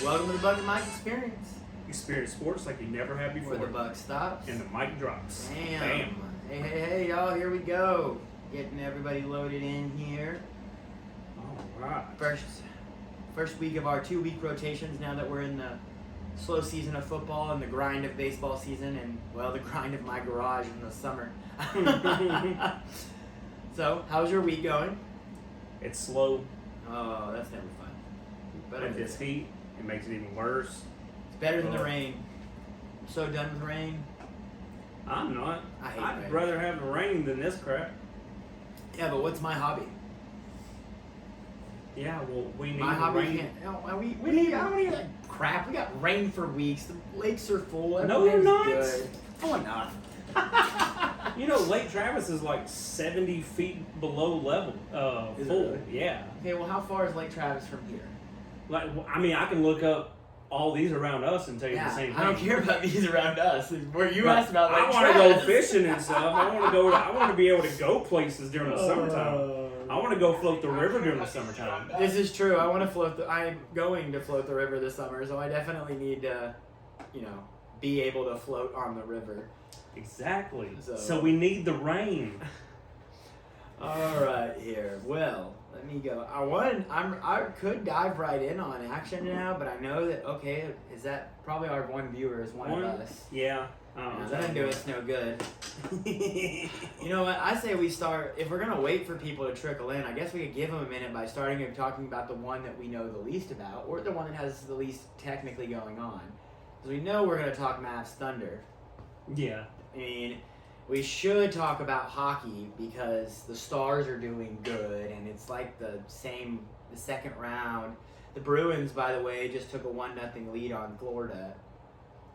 Welcome to the Buck and Mike Experience. Experience sports like you never have before. Where the buck stops. And the mic drops. Bam. Hey, y'all, here we go. Getting everybody loaded in here. All right. First week of our 2-week rotations now that we're in the slow season of football and the grind of baseball season and, well, the grind of my garage in the summer. So, how's your week going? It's slow. Oh, that's never fun. Better But this heat, it makes it even worse. It's better than the rain. I'm so done with rain. I'm not. I hate I'd rain. rather have the rain than this crap. Yeah, but what's my hobby? Yeah, well, we need My the hobby rain. can't. We need. I don't need like crap. We got rain for weeks. The lakes are full. No, they're not. Good. Oh, not. You know, Lake Travis is like 70 feet below level. Is it Full. really? Yeah. Okay, well, how far is Lake Travis from here? Like, I mean, I can look up all these around us and tell you the same thing. I don't care about these around us. Where you But asked about Lake I want to Travis. go fishing and stuff. I want to be able to go places during the summertime. I want to go float the river during the summertime. This is true. I want to float. I'm going to float the river this summer, so I definitely need to, be able to float on the river. Exactly. So- So we need the rain. All right, here. Well, let me go. I could dive right in on action now, but I know that. Okay, is that probably our one viewer is one of us? Yeah. Now, that didn't do us no good. You know what? I say we start. If we're gonna wait for people to trickle in, I guess we could give them a minute by starting and talking about the one that we know the least about, or the one that has the least technically going on. Because we know we're gonna talk Mavs Thunder. Yeah. I mean, we should talk about hockey because the Stars are doing good, and it's like the second round. The Bruins, by the way, just took a 1-0 lead on Florida.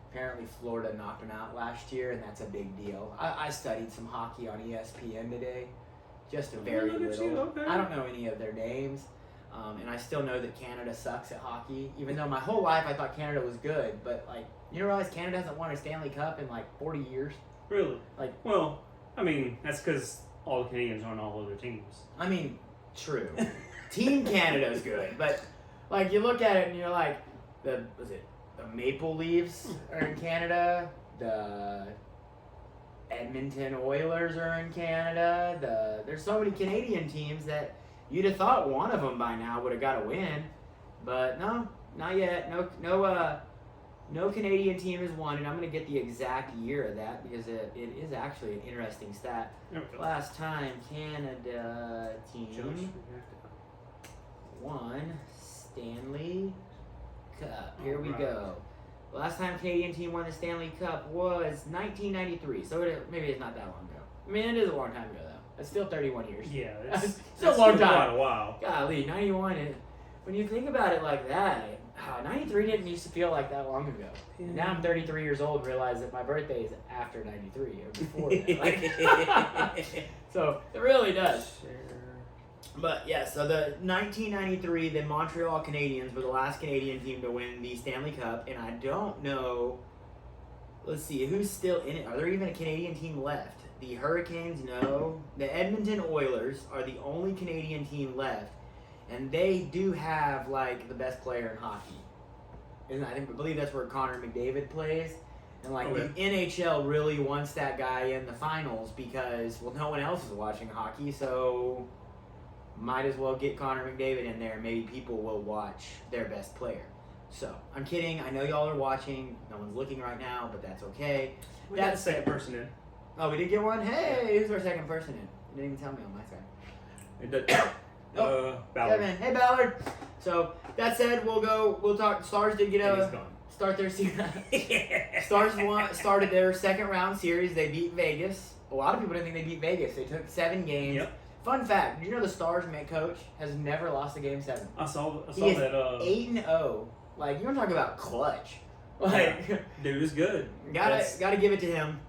Apparently, Florida knocked them out last year, and that's a big deal. I studied some hockey on ESPN today, just a very look at little. you, okay. I don't know any of their names, and I still know that Canada sucks at hockey, even though my whole life I thought Canada was good. But, you realize Canada hasn't won a Stanley Cup in, 40 years? Really? Like- Well, I mean, that's because all the Canadians are on all other teams. I mean, true. Team Canada's good, but you look at it and you're like, the Maple Leafs are in Canada, the Edmonton Oilers are in Canada. There's so many Canadian teams that you'd have thought one of them by now would have got a win, but no, not yet. No Canadian team has won, and I'm going to get the exact year of that because it is actually an interesting stat. There we go. Last time Canada team won Stanley Cup. Here we Alright. go. Last time Canadian team won the Stanley Cup was 1993, so maybe it's not that long ago. I mean, it is a long time ago, though. It's still 31 years. Yeah. Still a long time. Quite a while. Golly, 91. When you think about it like that, 93 didn't used to feel like that long ago. Yeah. Now I'm 33 years old and realize that my birthday is after 93 or before that. So it really does. But yeah, so the 1993, the Montreal Canadiens were the last Canadian team to win the Stanley Cup, and I don't know. Let's see, who's still in it? Are there even a Canadian team left? The Hurricanes, no. The Edmonton Oilers are the only Canadian team left, and they do have the best player in hockey. And I believe that's where Connor McDavid plays. And Okay. the NHL really wants that guy in the finals because no one else is watching hockey, so might as well get Connor McDavid in there. Maybe people will watch their best player. So, I'm kidding. I know y'all are watching. No one's looking right now, but that's okay. We got the second person in. Oh, we did get one? Hey, who's our second person in? You didn't even tell me on my side. It does. Ballard. Kevin. Hey, Ballard. So, that said, we'll talk. Stars did get And he's a gone. start their season. Stars started their second round series. They beat Vegas. A lot of people didn't think they beat Vegas. They took 7 games. Yep. Fun fact, did you know the Stars coach has never lost a game 7? I saw He is that. 8-0. You want to talk about clutch? Dude is good. Gotta give it to him.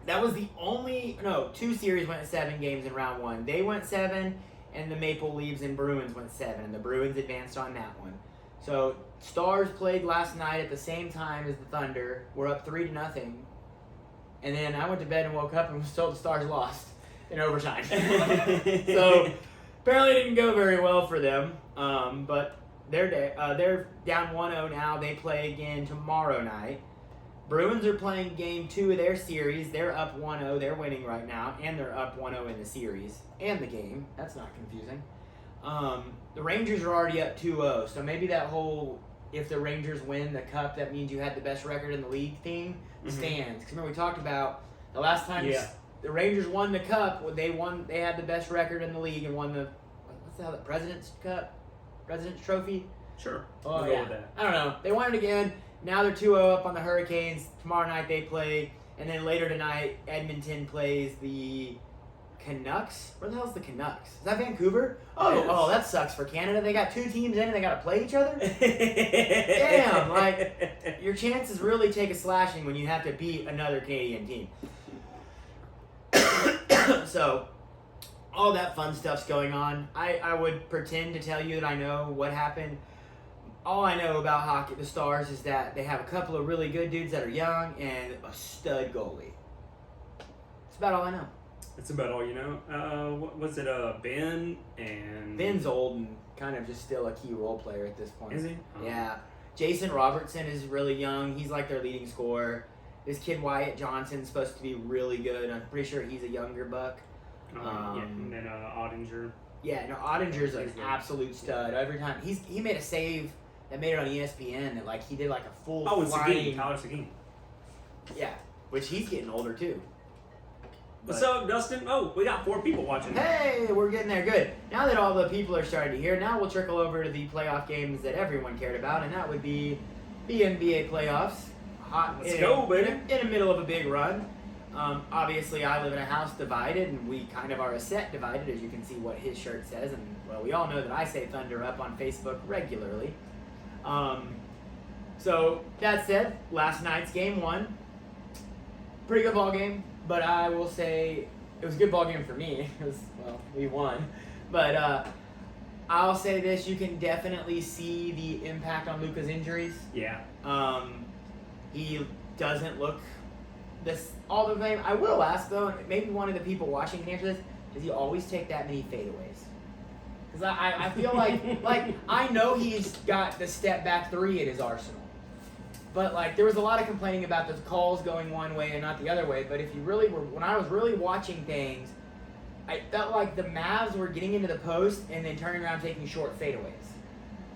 That was the only 2 series went 7 games in round 1. They went 7, and the Maple Leafs and Bruins went 7, and the Bruins advanced on that one. So Stars played last night at the same time as the Thunder. We're up 3-0, and then I went to bed and woke up and was told the Stars lost in overtime. So apparently it didn't go very well for them. But They're down 1-0 now. They play again tomorrow night. Bruins are playing game 2 of their series. They're up 1-0. They're winning right now, and they're up 1-0 in the series and the game. That's not confusing. The Rangers are already up 2-0, so maybe that whole if the Rangers win the cup, that means you had the best record in the league thing stands. Because remember we talked about the last time the Rangers won the cup, they had the best record in the league and won the what's the hell, the President's Cup, President's Trophy. Sure. Oh we'll yeah. go with that. I don't know. They won it again. Now they're 2-0 up on the Hurricanes. Tomorrow night they play, and then later tonight Edmonton plays the Canucks. Where the hell's the Canucks? Is that Vancouver? Oh, that sucks for Canada. They got 2 teams in and they got to play each other. Damn, like your chances really take a slashing when you have to beat another Canadian team. So, all that fun stuff's going on. I would pretend to tell you that I know what happened. All I know about hockey, the Stars, is that they have a couple of really good dudes that are young and a stud goalie. That's about all I know. That's about all you know. What was it? Ben and Ben's old and kind of just still a key role player at this point. Is he? Oh. Yeah. Jason Robertson is really young. He's like their leading scorer. This kid Wyatt Johnson's supposed to be really good. I'm pretty sure he's a younger buck. Yeah, and then Ottinger. Yeah, no, Ottinger's an absolute stud. Every time he made a save that made it on ESPN that like he did like a full flying. Tyler Seguin. Yeah, which he's getting older too. What's up, Dustin? Oh, we got 4 people watching. Hey, we're getting there. Good. Now that all the people are starting to hear, now we'll trickle over to the playoff games that everyone cared about, and that would be the NBA playoffs. Let's go, baby. In the middle of a big run. Obviously, I live in a house divided, and we kind of are a set divided, as you can see what his shirt says. And, well, we all know that I say Thunder Up on Facebook regularly. So, that said, last night's game 1. Pretty good ball game. But I will say it was a good ball game for me. We won. But I'll say this: you can definitely see the impact on Luka's injuries. Yeah. He doesn't look all the time. I will ask though, and maybe one of the people watching can answer this: does he always take that many fadeaways? Because I feel like I know he's got the step back 3 in his arsenal. But, like, there was a lot of complaining about the calls going one way and not the other way. But if you really were, when I was really watching things, I felt like the Mavs were getting into the post and then turning around taking short fadeaways.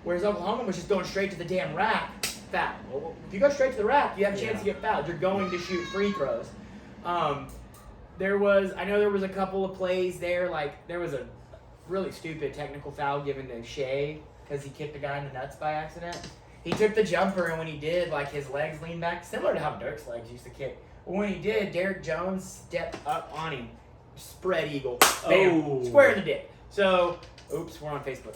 Whereas Oklahoma was just going straight to the damn rack. Foul. Well, if you go straight to the rack, you have a chance to get fouled. You're going to shoot free throws. I know there was a couple of plays there. Like, there was a really stupid technical foul given to Shea because he kicked the guy in the nuts by accident. He took the jumper, and when he did, like, his legs leaned back, similar to how Dirk's legs used to kick. But when he did, Derek Jones stepped up on him, spread eagle, bam, square in the dick. So, oops, we're on Facebook.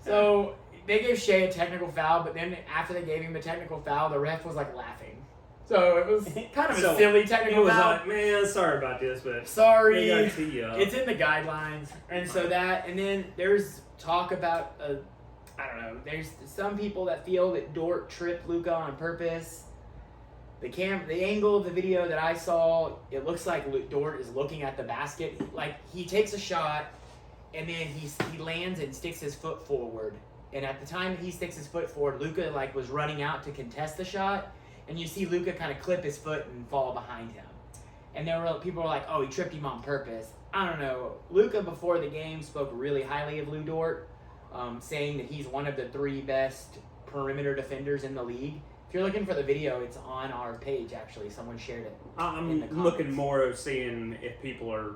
So they gave Shea a technical foul, but then after they gave him the technical foul, the ref was, like, laughing. So it was kind of a silly technical foul. He was like, man, sorry about this, but sorry, it's in the guidelines. And so and then there's talk about I don't know. There's some people that feel that Dort tripped Luka on purpose. The angle of the video that I saw, it looks like Dort is looking at the basket. Like, he takes a shot, and then he lands and sticks his foot forward. And at the time he sticks his foot forward, Luka was running out to contest the shot, and you see Luka kind of clip his foot and fall behind him. And people were like, oh, he tripped him on purpose. I don't know. Luka before the game spoke really highly of Lou Dort. Saying that he's one of the 3 best perimeter defenders in the league. If you're looking for the video, it's on our page, actually. Someone shared it. I'm looking more of seeing if people are,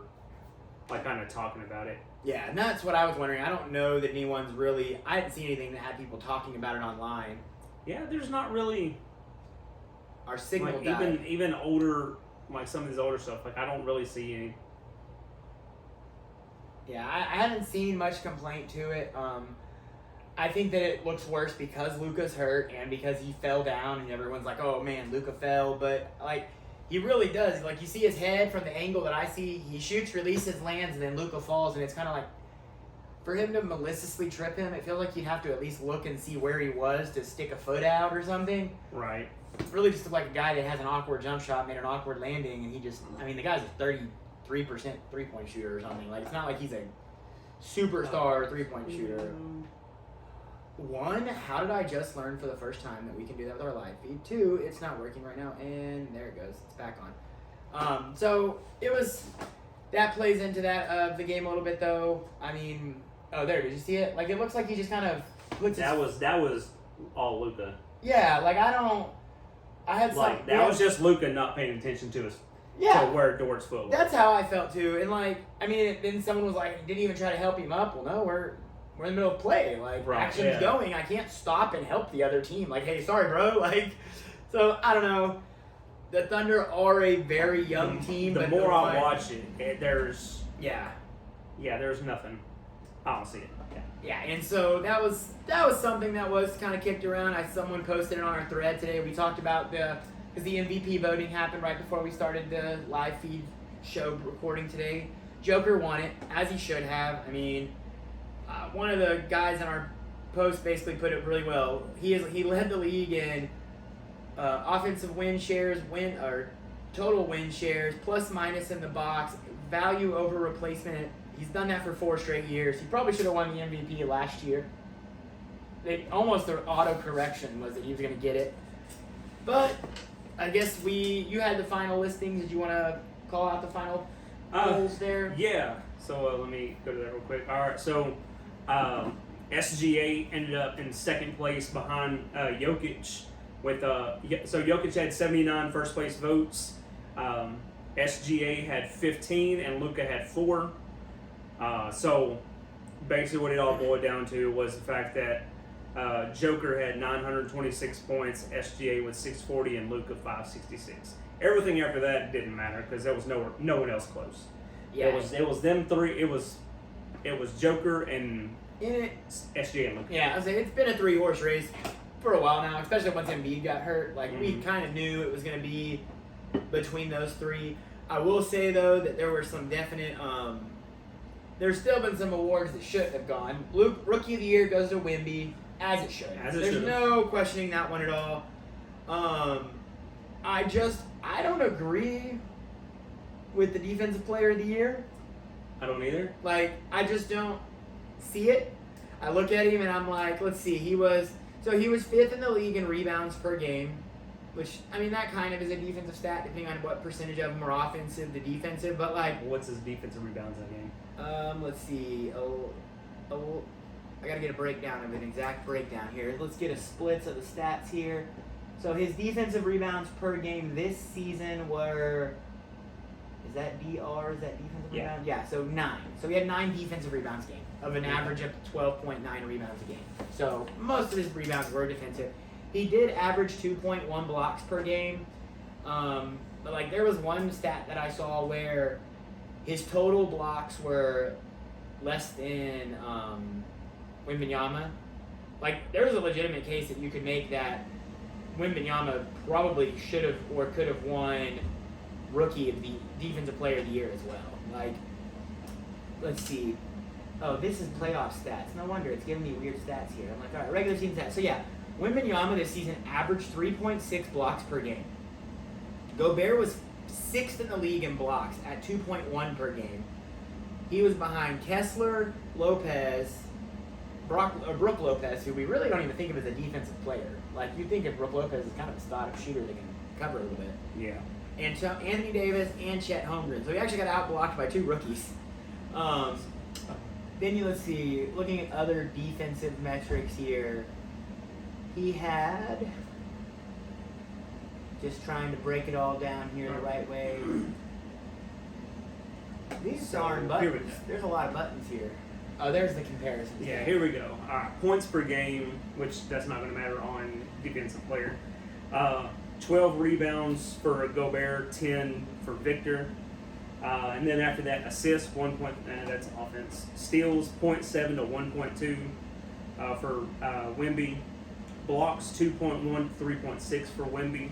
like, kind of talking about it. Yeah, and that's what I was wondering. I don't know that anyone's really... I hadn't seen anything that had people talking about it online. Yeah, there's not really... Our signal like, died. even older, like, some of these older stuff, like, I don't really see any... Yeah, I haven't seen much complaint to it. I think that it looks worse because Luka's hurt and because he fell down and everyone's like, oh man, Luka fell. But, like, he really does. Like, you see his head from the angle that I see. He shoots, releases, lands, and then Luka falls. And it's kind of like, for him to maliciously trip him, it feels like you'd have to at least look and see where he was to stick a foot out or something. Right. It really just looked like a guy that has an awkward jump shot, made an awkward landing, and he just, I mean, the guy's a 33% three-point shooter or something. Like, it's not like he's a superstar three-point shooter. one, how did I just learn for the first time that we can do that with our live feed? Two, it's not working right now, and there it goes. It's back on. So it was that plays into that the game a little bit though. I mean, oh there, did you see it? Like it looks like he just kind of puts. That was all Luka. Yeah, like I had like that was just Luka not paying attention to us. Yeah, to where Dort's foot was. That's how I felt too. And like, I mean, then someone was like, didn't even try to help him up. Well, no, we're in the middle of play. Like, action's going. I can't stop and help the other team. Like, hey, sorry, bro. Like, so I don't know. The Thunder are a very young team. The but more I like, watch it, there's yeah, there's nothing. I don't see it. Yeah, and so that was something that was kind of kicked around. Someone posted it on our thread today. We talked about because the MVP voting happened right before we started the live feed show recording today. Joker won it, as he should have. I mean, one of the guys in our post basically put it really well. He led the league in offensive win shares, total win shares, plus minus in the box, value over replacement. He's done that for 4 straight years. He probably should have won the MVP last year. Almost their auto correction was that he was going to get it. But I guess you had the final listings. Did you want to call out the final polls there? Yeah. So let me go to that real quick. All right. So SGA ended up in second place behind Jokic with so Jokic had 79 first place votes. SGA had 15 and Luka had 4. So basically what it all boiled down to was the fact that Joker had 926 points, SGA with 640, and Luka 566. Everything after that didn't matter because there was no one else close. Yeah, it was them three. It was Joker and SGA and Luka. Yeah, I was saying it's been a 3-horse race for a while now, especially once Embiid got hurt. Like we kind of knew it was going to be between those 3. I will say though that there were some definite. There's still been some awards that shouldn't have gone. Rookie of the Year goes to Wemby, as it should. There's no questioning that one at all. I don't agree with the Defensive Player of the Year. I don't either. Like, I just don't see it. I look at him and I'm like, let's see, he was 5th in the league in rebounds per game, which, I mean, that kind of is a defensive stat, depending on what percentage of them are offensive to defensive, but like... What's his defensive rebounds that game? Let's see. I gotta get a breakdown of an exact breakdown here. Let's get a splits of the stats here. So his defensive rebounds per game this season were... Is that DR? Is that defensive rebound? Yeah, so 9. So he had 9 defensive rebounds a game of an average of 12.9 rebounds a game. So most of his rebounds were defensive. He did average 2.1 blocks per game. But like there was one stat that I saw where his total blocks were less than Wembanyama. Like there was a legitimate case that you could make that Wembanyama probably should have or could have won Rookie of the Defensive Player of the Year as well. Like, let's see. Oh, this is playoff stats. No wonder it's giving me weird stats here. I'm like, all right, regular season stats. So yeah, Wembanyama this season averaged 3.6 blocks per game. Gobert was 6th in the league in blocks at 2.1 per game. He was behind Kessler, Lopez, Brook Lopez, who we really don't even think of as a defensive player. Like, you think of Brook Lopez as kind of a startup shooter that can cover a little bit. Yeah. And Anthony Davis and Chet Holmgren. So he actually got outblocked by 2 rookies. Then let's see, looking at other defensive metrics here, he had, just trying to break it all down here the right way. These darn buttons. There's a lot of buttons here. Oh, there's the comparison. Yeah, here we go. All right, points per game, which that's not going to matter on defensive player. 12 rebounds for Gobert, 10 for Victor. And then after that, assists, 1 point, that's offense. Steals, 0.7 to 1.2 for Wemby. Blocks, 2.1 to 3.6 for Wemby.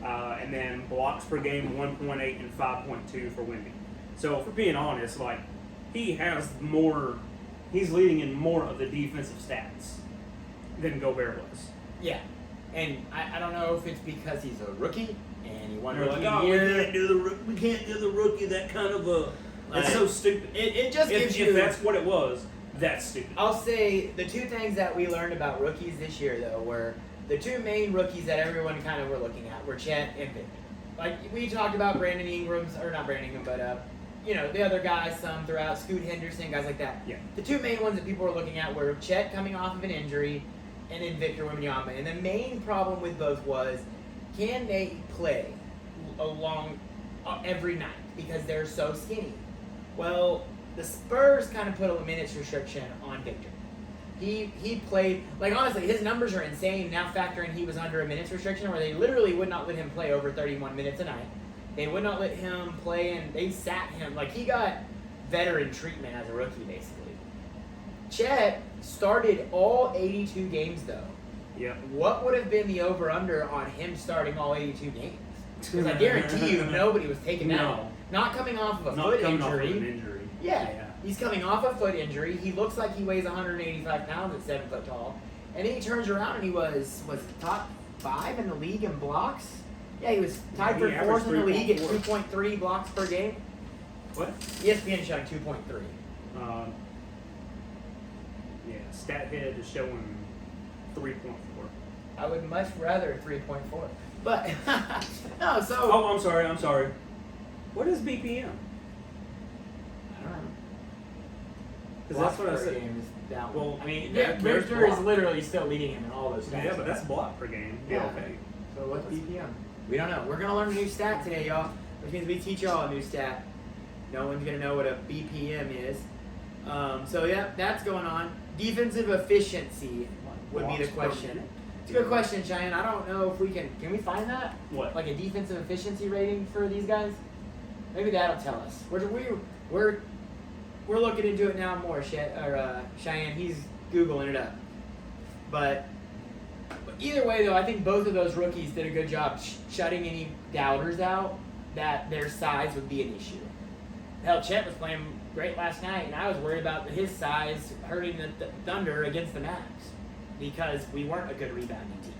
And then blocks per game, 1.8 and 5.2 for Wemby. So, for being honest, like, he's leading in more of the defensive stats than Gobert was. Yeah. And I don't know if it's because he's a rookie and he won Rookie of the year. We can't do the rookie that kind of a... That's so stupid. It just gives you... If that's what it was, That's stupid. I'll say the two things that we learned about rookies this year, though, were the two main rookies that everyone kind of were looking at were Chet and Victor. Like, we talked about Brandon Ingram's, or not Brandon Ingram, but, the other guys, some throughout, Scoot Henderson, guys like that. Yeah. The two main ones that people were looking at were Chet coming off of an injury and then Victor Wembanyama. And the main problem with both was, can they play along every night because they're so skinny? Well, the Spurs kind of put a minutes restriction on Victor. He played, like, honestly, his numbers are insane now, factoring he was under a minutes restriction where they literally would not let him play over 31 minutes a night. They would not let him play, and they sat him. Like, he got veteran treatment as a rookie, basically. Chet started all 82 games, though. Yeah. What would have been the over-under on him starting all 82 games? Because I guarantee you nobody was taking that. No. Not coming off of a Not foot coming injury. off of an injury. Yeah. He's coming off a foot injury. He looks like he weighs 185 pounds at 7 foot tall. And then he turns around and he was top 5 in the league in blocks. Yeah, he was tied He for averaged 4th in the league at 3.4. 2.3 blocks per game. What? ESPN showing 2.3. Yeah, StatHead is showing 3.4. I would much rather 3.4. But, no, so. Oh, I'm sorry. What is BPM? I don't know. Because that's what I Blocks per said. game is down. Well, I mean, there's Victor is block. literally still leading him in all those stats. Yeah, but that's block per game. Yeah. Okay. So what's BPM? We don't know. We're going to learn a new stat today, y'all. Which means we teach y'all a new stat. No one's going to know what a BPM is. So, yeah, that's going on. Defensive efficiency would be the Blocks per question. minute? It's a good question, Cheyenne. I don't know if we can we find that? What? Like a defensive efficiency rating for these guys? Maybe that'll tell us. We're looking into it now more, Cheyenne. He's Googling it up. But either way, though, I think both of those rookies did a good job shutting any doubters out that their size would be an issue. Hell, Chet was playing great last night, and I was worried about his size hurting the Thunder against the Mavs because we weren't a good rebounding team.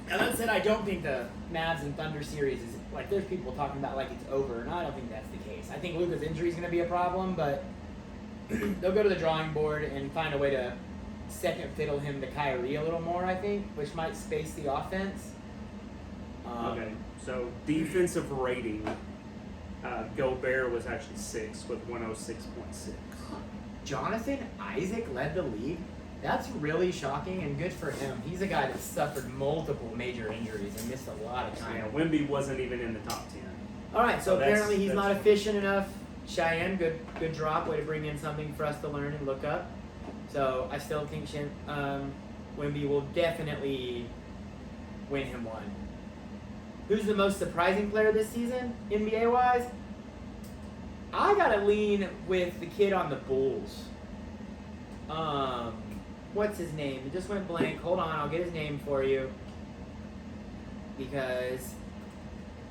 Now that said, I don't think the Mavs and Thunder series is like there's people talking about like it's over, and I don't think that's the case. I think Luka's injury is going to be a problem, but they'll go to the drawing board and find a way to second fiddle him to Kyrie a little more, I think, which might space the offense. Okay, so defensive rating, Gobert was actually 6 with 106.6. Jonathan Isaac led the league. That's really shocking and good for him. He's a guy that suffered multiple major injuries and missed a lot of time. Yeah, Wemby wasn't even in the top 10. All right, so That's- apparently he's that's- not efficient enough. Cheyenne, good drop. Way to bring in something for us to learn and look up. So I still think Wemby will definitely win him one. Who's the most surprising player this season, NBA-wise? I gotta lean with the kid on the Bulls. What's his name? It just went blank. Hold on, I'll get his name for you. Because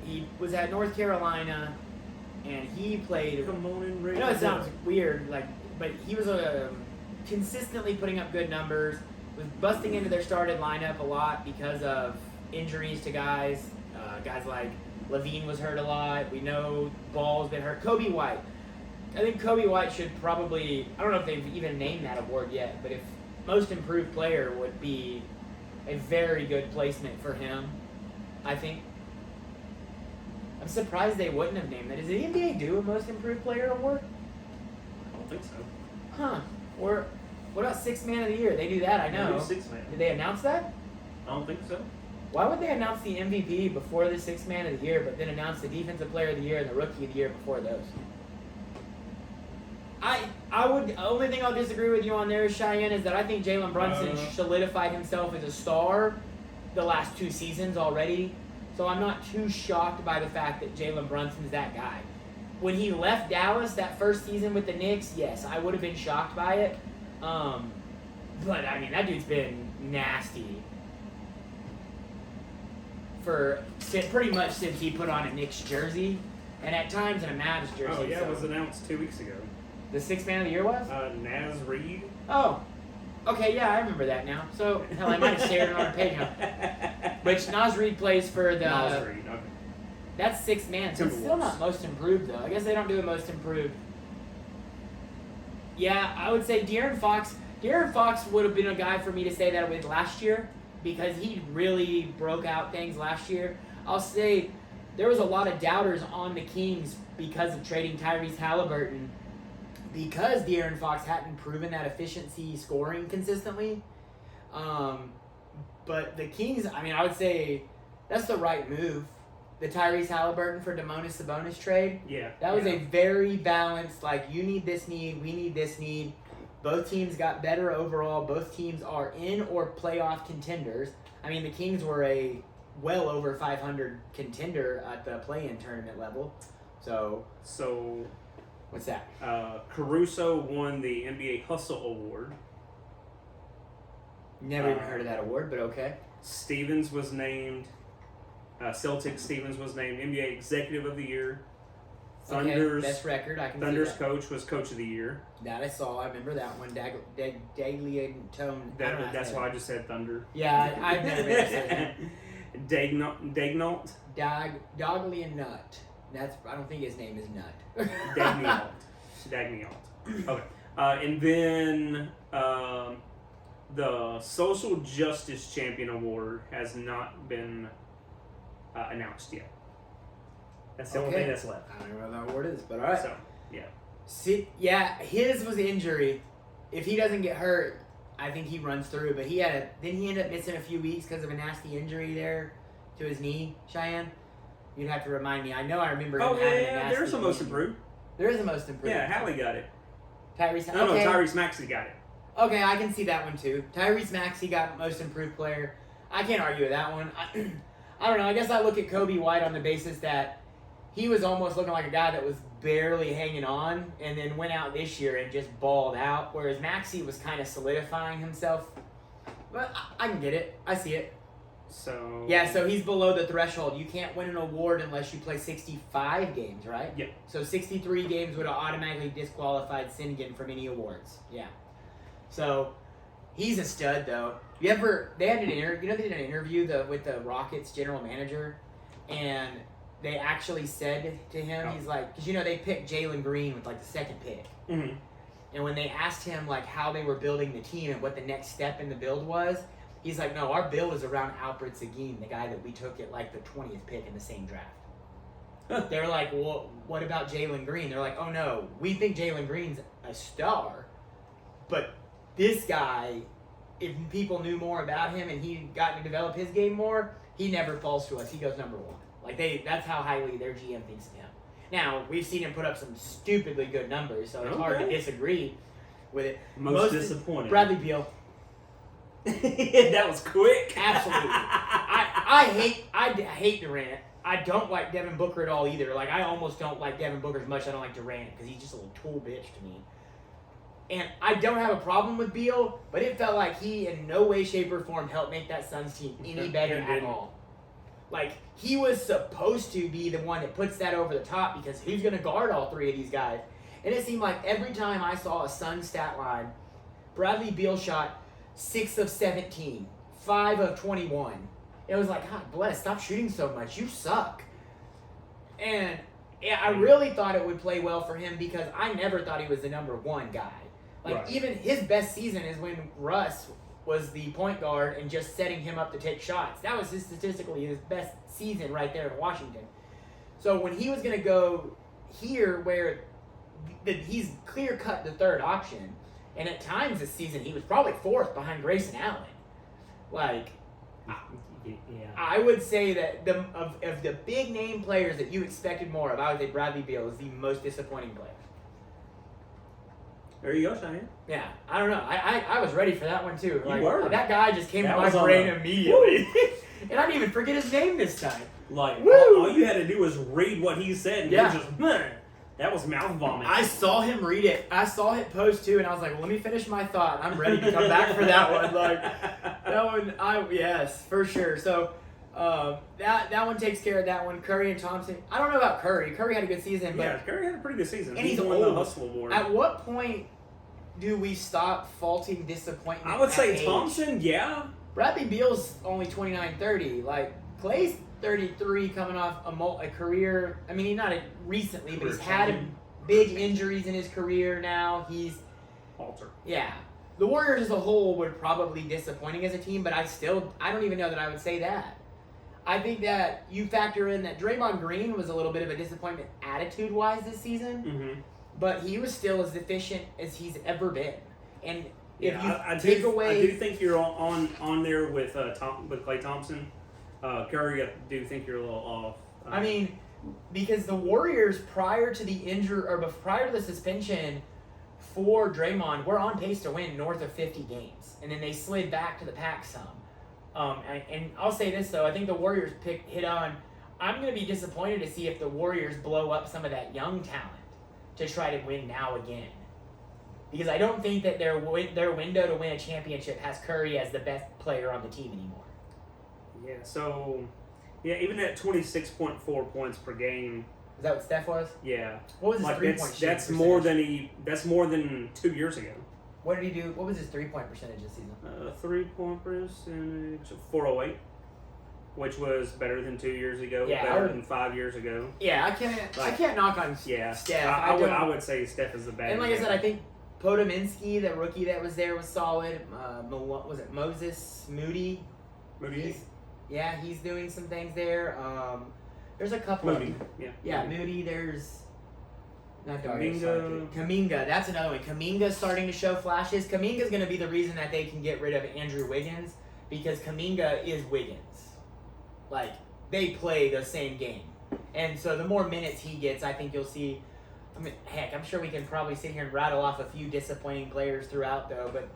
he was at North Carolina, and he played. Come on and I know it sounds weird, but he was consistently putting up good numbers. Was busting into their started lineup a lot because of injuries to guys. Guys like Levine was hurt a lot. We know Ball's been hurt. Kobe White. I think Kobe White should probably. I don't know if they've even named that award yet, but if most improved player would be a very good placement for him, I think. I'm surprised they wouldn't have named that. Does the NBA do a most improved player award? I don't think so. Huh. Or what about sixth man of the year? They do that, I know. Maybe 6 man. Did they announce that? I don't think so. Why would they announce the MVP before the sixth man of the year, but then announce the defensive player of the year and the rookie of the year before those? I would. The only thing I'll disagree with you on there, Cheyenne, is that I think Jalen Brunson solidified himself as a star the last 2 seasons already. So I'm not too shocked by the fact that Jalen Brunson's that guy. When he left Dallas that first season with the Knicks, yes, I would have been shocked by it. But I mean, that dude's been nasty for pretty much since he put on a Knicks jersey, and at times in a Mavs jersey. Oh, yeah, so. it was announced 2 weeks ago. The sixth man of the year was? Naz Reid. Oh. Okay, yeah, I remember that now. So, hell, I might have shared it on our page now. Which Naz Reid plays for the... Naz Reid, okay. That's sixth man, so it's still not most improved, though. I guess they don't do a most improved. Yeah, I would say De'Aaron Fox. De'Aaron Fox would have been a guy for me to say that with last year because he really broke out things last year. I'll say there was a lot of doubters on the Kings because of trading Tyrese Halliburton because De'Aaron Fox hadn't proven that efficiency scoring consistently. But the Kings, I mean, I would say that's the right move. The Tyrese Halliburton for Domantas Sabonis trade. Yeah. That was a very balanced, like, you need this need, we need this need. Both teams got better overall. Both teams are in or playoff contenders. I mean, the Kings were a well over 500 contender at the play-in tournament level. So what's that? Caruso won the NBA Hustle Award. Never even heard of that award, but okay. Stevens was named, Celtic Stevens was named NBA Executive of the Year. Thunder's best record. I can Thunder's see that. Coach was Coach of the Year. That I saw. I remember that one. Dagliatone. That's why I just said Thunder. Yeah, I've never been said that. Daignault. Dogley Nut. That's. I don't think his name is Nut. Daignault. Okay. And then the Social Justice Champion Award has not been announced yet. That's the only thing that's left. I don't know what that award is, but all right. So, yeah. See, yeah, his was injury. If he doesn't get hurt, I think he runs through. But he ended up missing a few weeks because of a nasty injury there to his knee. Cheyenne, you'd have to remind me. I know I remember. Oh him having a yeah, nasty there's a most knee. improved. There is a most improved. Yeah, Hallie got it. Tyrese. No, okay. Tyrese Maxey got it. Okay, I can see that one too. Tyrese Maxey got most improved player. I can't argue with that one. I don't know. I guess I look at Kobe White on the basis that he was almost looking like a guy that was barely hanging on and then went out this year and just balled out, whereas Maxey was kind of solidifying himself. But I can get it. I see it. So Yeah, so he's below the threshold. You can't win an award unless you play 65 games, right? Yep. So 63 games would have automatically disqualified Sinnigan from any awards. Yeah. So he's a stud, though. They did an interview with the Rockets general manager, and they actually said to him, he's like, because they picked Jalen Green with like the second pick. Mm-hmm. And when they asked him like how they were building the team and what the next step in the build was, he's like, no, our build is around Alfred Seguin, the guy that we took at like the 20th pick in the same draft. They're like, well, what about Jalen Green? They're like, oh no, we think Jalen Green's a star, but this guy, if people knew more about him and he got to develop his game more, he never falls to us. He goes number one. That's how highly their GM thinks of him. Now, we've seen him put up some stupidly good numbers, so it's hard to disagree with it. Most disappointing. Bradley Beal. That was quick. Absolutely. I hate Durant. I don't like Devin Booker at all either. Like, I almost don't like Devin Booker as much as I don't like Durant because he's just a little tool bitch to me. And I don't have a problem with Beal, but it felt like he in no way, shape, or form helped make that Suns team any better at all. Like, he was supposed to be the one that puts that over the top because who's going to guard all three of these guys? And it seemed like every time I saw a Suns stat line, Bradley Beal shot 6 of 17, 5 of 21. It was like, God bless, stop shooting so much. You suck. And yeah, I really thought it would play well for him because I never thought he was the number one guy. Like, even his best season is when Russ was the point guard and just setting him up to take shots. That was statistically his best season right there in Washington. So when he was going to go here where he's clear-cut the third option, and at times this season he was probably fourth behind Grayson Allen. Like, I would say that of the big-name players that you expected more of, I would say Bradley Beal is the most disappointing player. There you go, Cheyenne. Yeah, I don't know. I was ready for that one too. Like, you were. That guy just came to my brain immediately. And I didn't even forget his name this time. Like, all you had to do was read what he said, and you just, that was mouth vomit. I saw him read it. I saw it post too, and I was like, well, let me finish my thought. I'm ready to come back for that one. Like, that one, yes, for sure. So, that one takes care of that one. Curry and Thompson. I don't know about Curry. Curry had a good season, but Curry had a pretty good season. And he's won old. the Hustle Award. At what point do we stop faulting disappointment? I would say age? Thompson, yeah. Bradley Beal's only 29, 30. Like, Clay's 33 coming off a career. I mean, he's not recently, but he's had big injuries in his career now. He's falter. Yeah. The Warriors as a whole were probably disappointing as a team, but I don't even know that I would say that. I think that you factor in that Draymond Green was a little bit of a disappointment attitude-wise this season, Mm-hmm. but he was still as efficient as he's ever been. And if you I take do away... think you're on there with Klay Thompson. Curry, I do think you're a little off. I mean, because the Warriors, prior to the injury, or prior to the suspension for Draymond, were on pace to win north of 50 games. And then they slid back to the pack some. And I'll say this, though. I think the Warriors hit on... I'm going to be disappointed to see if the Warriors blow up some of that young talent to try to win now again. Because I don't think that their window to win a championship has Curry as the best player on the team anymore. Yeah, so... Yeah, even at 26.4 points per game... Is that what Steph was? Yeah. What was his three-point shooting That's percentage? That's more than 2 years ago. What did he do? What was his three-point percentage this season? 3-point percentage, 408, which was better than 2 years ago, Yeah, better than 5 years ago. Yeah, I can't knock on Yeah, Steph. I would say Steph is the best. And like I said, I think Podominski, the rookie that was there, was solid. Was it Moses Moody? Moody. He's doing some things there. There's a couple Moody. Yeah, Moody. There's not Darius Kuminga. Kuminga. That's another one. Kuminga's starting to show flashes. Kuminga's going to be the reason that they can get rid of Andrew Wiggins because Kuminga is Wiggins. Like, they play the same game. And so the more minutes he gets, I think you'll see. I mean, heck, I'm sure we can probably sit here and rattle off a few disappointing players throughout, though. But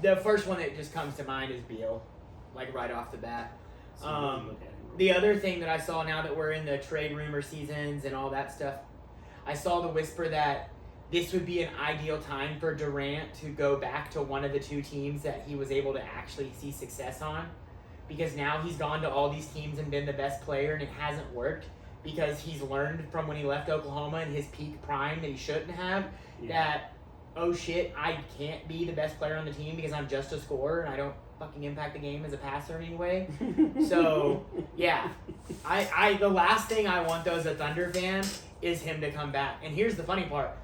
the first one that just comes to mind is Beal, like right off the bat. The other thing that I saw now that we're in the trade rumor seasons and all that stuff, I saw the whisper that this would be an ideal time for Durant to go back to one of the two teams that he was able to actually see success on. Because now he's gone to all these teams and been the best player and it hasn't worked because he's learned from when he left Oklahoma in his peak prime that he shouldn't have that, oh shit, I can't be the best player on the team because I'm just a scorer and I don't fucking impact the game as a passer anyway. So, yeah. I the last thing I want, though, as a Thunder fan, is him to come back. And here's the funny part.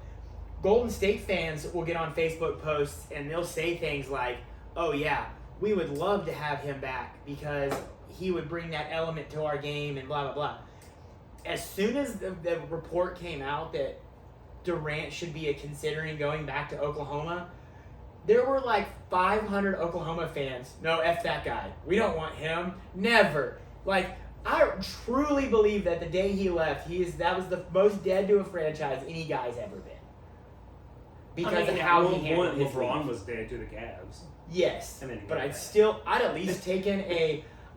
Golden State fans will get on Facebook posts and they'll say things like, oh, yeah, we would love to have him back because he would bring that element to our game and blah, blah, blah. As soon as the report came out that Durant should be considering going back to Oklahoma, there were like 500 Oklahoma fans. No, F that guy. We don't want him. Never. Like, I truly believe that the day he left, that was the most dead to a franchise any guy's ever been. Because of how he handled his LeBron leave. was dead to the Cavs. Yes. And then he But got I'd at least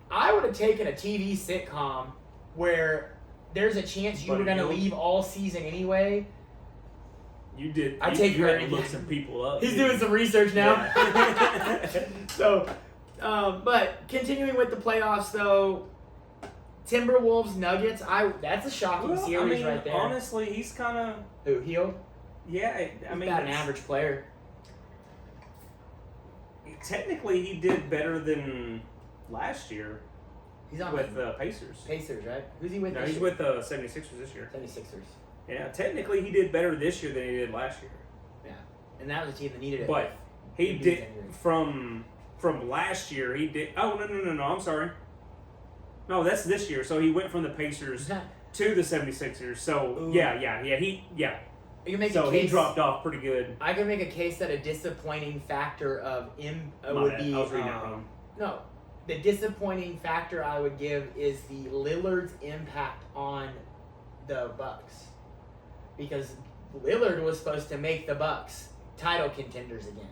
I would have taken a TV sitcom where there's a chance you were going to leave all season anyway. You did. I take you had to credit. look some people up. He's doing some research now. Yeah. So, but continuing with the playoffs, though, Timberwolves, Nuggets, that's a shocking series right there. Honestly, he's kind of... Who, Hield? Yeah, He's about an average player. Technically, he did better than last year. He's on with the Pacers. Pacers, right? Who's he with No, this he's year? with the 76ers this year. 76ers. Yeah, technically he did better this year than he did last year. Yeah. And that was a team that needed it. But he did from last year. He did. Oh no! I'm sorry. No, that's this year. So he went from the Pacers to the 76ers. So yeah. You can make so a case, he dropped off pretty good. I can make a case that a disappointing factor of would be. I was reading that wrong. No, the disappointing factor I would give is the Lillard's impact on the Bucks, because Lillard was supposed to make the Bucks title contenders again,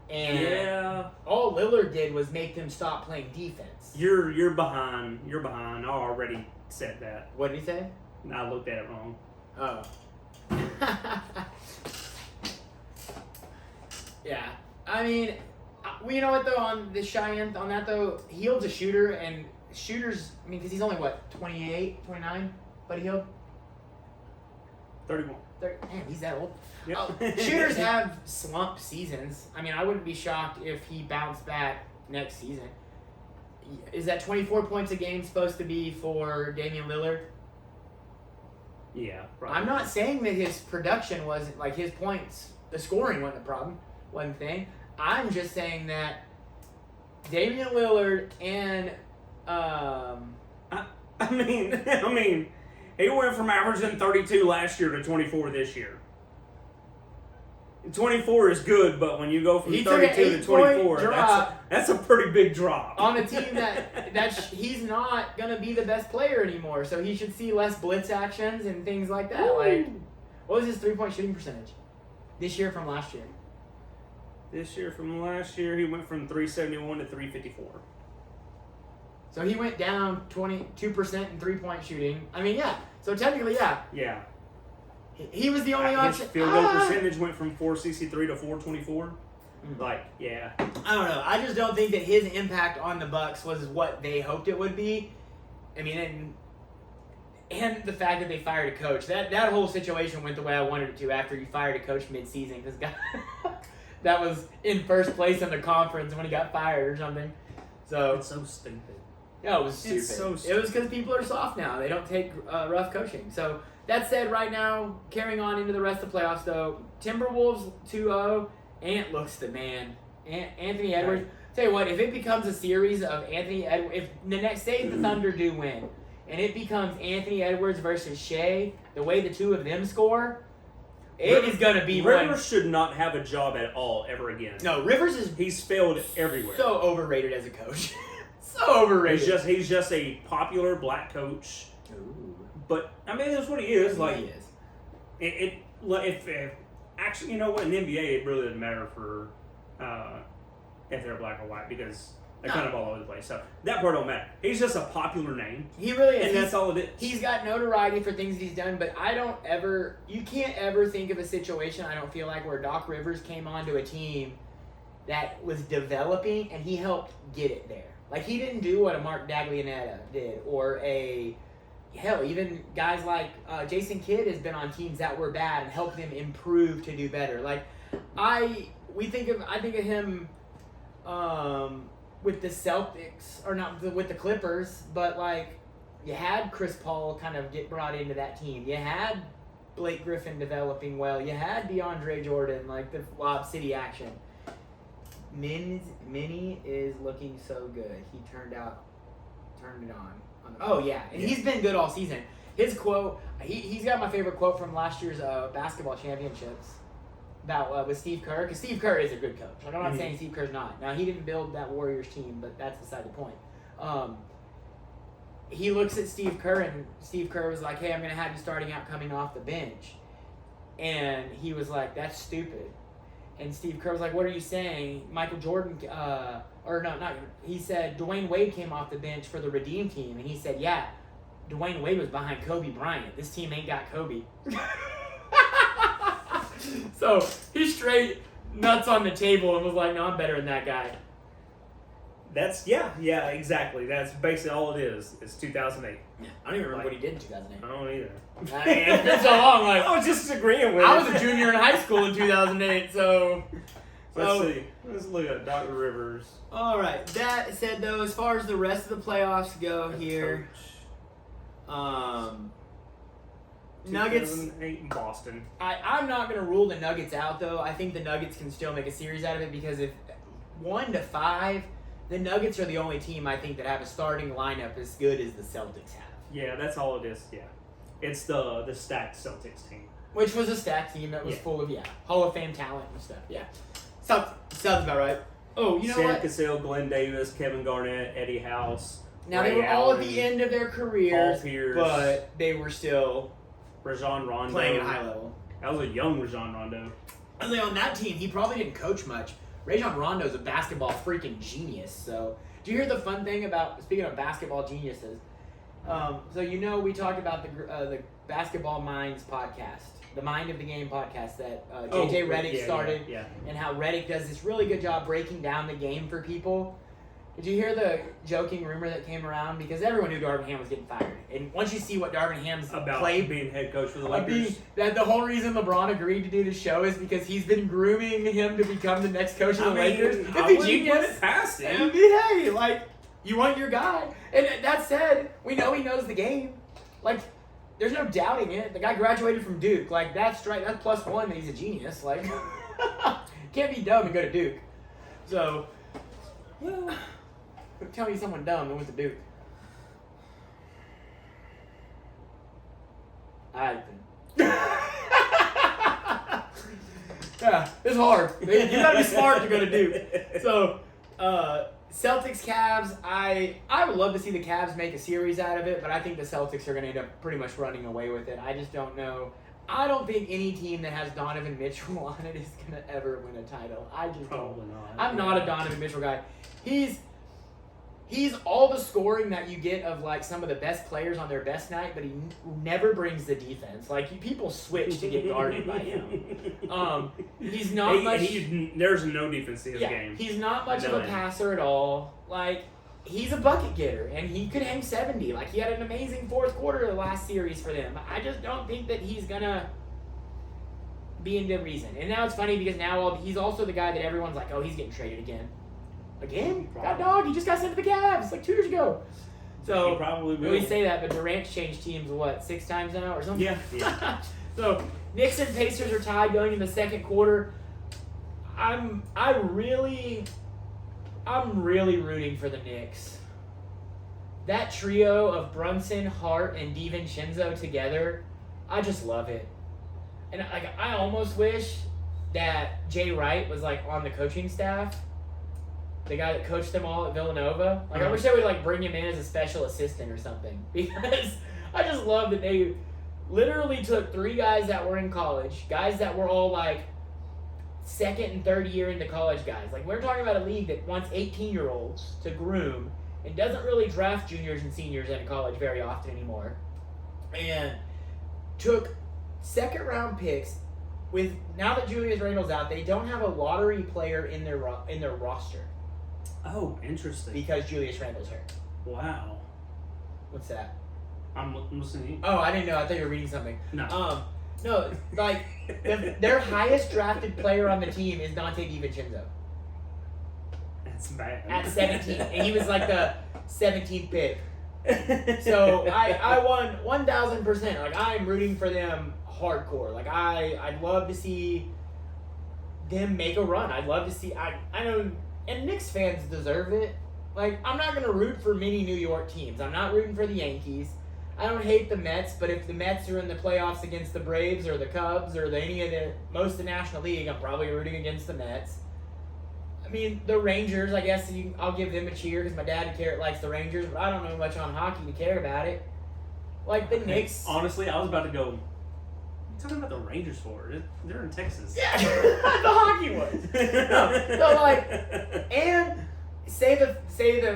and all Lillard did was make them stop playing defense. You're behind. I already said that. What did he say? I looked at it wrong. Oh. Yeah, I mean, you know what though, on the Cheyenne, on that though, Hield's a shooter, and shooters, I mean, because he's only what, 28, 29, Buddy Hield? 31. Damn, he's that old. Yep. Shooters have slump seasons. I mean, I wouldn't be shocked if he bounced back next season. Is that 24 points a game supposed to be for Damian Lillard? Yeah, probably. I'm not saying that his production wasn't, like his points, the scoring wasn't the problem, wasn't the thing. I'm just saying that Damian Lillard and I mean, he went from averaging 32 last year to 24 this year. 24 is good, but when you go from 32 to 24, that's a pretty big drop. On a team he's not going to be the best player anymore, so he should see less blitz actions and things like that. Ooh. Like, what was his three-point shooting percentage this year from last year? This year from last year, he went from 371 to 354. So he went down 22% in three-point shooting. I mean, yeah. So technically, yeah. Yeah. He was the only option. His field goal percentage went from 463 to 424. Like, yeah. I don't know. I just don't think that his impact on the Bucks was what they hoped it would be. I mean, and the fact that they fired a coach. That whole situation went the way I wanted it to after you fired a coach mid-season. Because that was in first place in the conference when he got fired or something. So it's so stupid. Yeah, it was stupid. It's so stupid. It was because people are soft now. They don't take rough coaching. So that said, right now, carrying on into the rest of the playoffs, though, Timberwolves 2-0. Ant looks the man. Anthony Edwards. Right. Tell you what, if it becomes a series of Anthony Edwards, if the next, say the Thunder do win, and it becomes Anthony Edwards versus Shea, the way the two of them score, is going to be Rivers should not have a job at all ever again. No, Rivers he's failed everywhere. So overrated as a coach. So overrated. He's just a popular black coach. Ooh. But I mean, that's what he is. Like, he is. If actually, you know what, in the NBA, it really doesn't matter for if they're black or white because they're kind of all over the place. So that part don't matter. He's just a popular name. He really is. And that's all it is. He's got notoriety for things he's done, but you can't ever think of a situation, I don't feel like, where Doc Rivers came onto a team that was developing and he helped get it there. Like, he didn't do what a Mark Daglianetta did, or even guys like Jason Kidd has been on teams that were bad and helped them improve to do better. Like, I think of him with the Celtics, or not with the Clippers, but like, you had Chris Paul kind of get brought into that team. You had Blake Griffin developing well. You had DeAndre Jordan, like the Lob City action. Minnie is looking so good. He turned it on. Oh yeah, and he's been good all season. His quote, he's got my favorite quote from last year's basketball championships about with Steve Kerr, because Steve Kerr is a good coach. Like, I'm not saying Steve Kerr's not. Now, he didn't build that Warriors team, but that's beside the point. He looks at Steve Kerr, and Steve Kerr was like, "Hey, I'm going to have you starting out coming off the bench," and he was like, "That's stupid." And Steve Kerr was like, "What are you saying?" Michael Jordan, he said Dwayne Wade came off the bench for the Redeem team. And he said, "Yeah, Dwayne Wade was behind Kobe Bryant. This team ain't got Kobe." So he straight nuts on the table and was like, "No, I'm better than that guy." Yeah, exactly. That's basically all it is. It's 2008. Yeah, I don't even remember what he did in 2008. I don't either. I mean, it's been so long. Like, I was just agreeing with I was a junior in high school in 2008, so. Let's see. Let's look at Dr. Rivers. All right. That said, though, as far as the rest of the playoffs go here, Nuggets. 2008 in Boston. I'm not going to rule the Nuggets out, though. I think the Nuggets can still make a series out of it because if 1-5, the Nuggets are the only team I think that have a starting lineup as good as the Celtics have. Yeah, that's all it is. Yeah, it's the stacked Celtics team, which was a stacked team that was full of Hall of Fame talent and stuff. Yeah, sounds about right. Oh, you know Sam what? Cassell, Glenn Davis, Kevin Garnett, Eddie House. Now Ray they were Allen, all at the end of their careers, Paul Pierce, but they were still Rajon Rondo playing at a high level. That was a young Rajon Rondo. I was like, on that team, he probably didn't coach much. Rajon Rondo's a basketball freaking genius. So, do you hear the fun thing about, speaking of basketball geniuses? So we talked about the Basketball Minds podcast, the Mind of the Game podcast that JJ Redick started, and how Redick does this really good job breaking down the game for people. Did you hear the joking rumor that came around? Because everyone knew Darvin Ham was getting fired. And once you see what Darvin Ham's played, being head coach for the Lakers. That the whole reason LeBron agreed to do the show is because he's been grooming him to become the next coach of the Lakers. It'd be genius. Put it past him. It'd be, hey, like, you want your guy. And that said, we know he knows the game. Like, there's no doubting it. The guy graduated from Duke. Like, that's right. That's +1 that he's a genius. Like, Can't be dumb and go to Duke. So, tell me someone dumb that went to Duke. Yeah, it's hard. You gotta be smart to go to Duke. So, Celtics, Cavs. I would love to see the Cavs make a series out of it, but I think the Celtics are gonna end up pretty much running away with it. I just don't know. I don't think any team that has Donovan Mitchell on it is gonna ever win a title. I just Probably don't. not. I'm not a Donovan Mitchell guy. He's all the scoring that you get of like some of the best players on their best night, but he never brings the defense. Like people switch to get guarded by him. He's not much. There's no defense to his game. He's not much of a passer at all. Like he's a bucket getter, and he could hang 70. Like he had an amazing fourth quarter of the last series for them. I just don't think that he's gonna be in the reason. And now it's funny because now he's also the guy that everyone's like, oh, he's getting traded again. Again? God dog, he just got sent to the Cavs like 2 years ago. So he probably will. We say that, but Durant's changed teams 6 times now or something? Yeah. So Knicks and Pacers are tied going into the second quarter. I'm really rooting for the Knicks. That trio of Brunson, Hart, and DiVincenzo together, I just love it. And I almost wish that Jay Wright was on the coaching staff. The guy that coached them all at Villanova. I wish they would bring him in as a special assistant or something. Because I just love that they literally took 3 guys that were in college, guys that were all second and third year into college guys. We're talking about a league that wants 18-year-olds to groom and doesn't really draft juniors and seniors into college very often anymore. And took second-round picks. Now that Julius Randle's out, they don't have a lottery player in their roster. Oh, interesting. Because Julius Randle's hurt. Wow. What's that? I'm listening. Oh, I didn't know. I thought you were reading something. No. No, their highest drafted player on the team is Dante DiVincenzo. That's bad. At 17. And he was the 17th pick. So I won 1,000%. I'm rooting for them hardcore. I'd love to see them make a run. I'd love to see. I know, and Knicks fans deserve it. I'm not gonna root for many New York teams. I'm not rooting for the Yankees. I don't hate the Mets, but if the Mets are in the playoffs against the Braves or the Cubs or most of the National League, I'm probably rooting against the Mets. I mean, the Rangers, I guess I'll give them a cheer because my dad likes the Rangers, but I don't know much on hockey to care about it. The Knicks. Honestly, I was about to go. What are you talking about the Rangers for? They're in Texas. Yeah, the hockey ones. And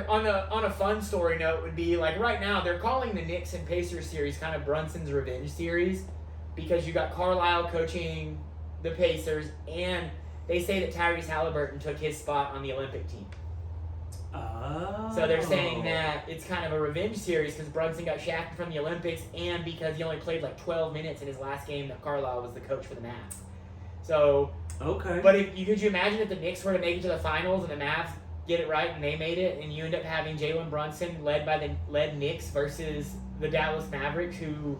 on a fun story note would be right now they're calling the Knicks and Pacers series kind of Brunson's revenge series because you got Carlisle coaching the Pacers and they say that Tyrese Halliburton took his spot on the Olympic team. Oh. So they're saying that it's kind of a revenge series because Brunson got shafted from the Olympics and because he only played 12 minutes in his last game that Carlisle was the coach for the Mavs. So, okay. But could you imagine if the Knicks were to make it to the finals and the Mavs get it right and they made it and you end up having Jalen Brunson led Knicks versus the Dallas Mavericks who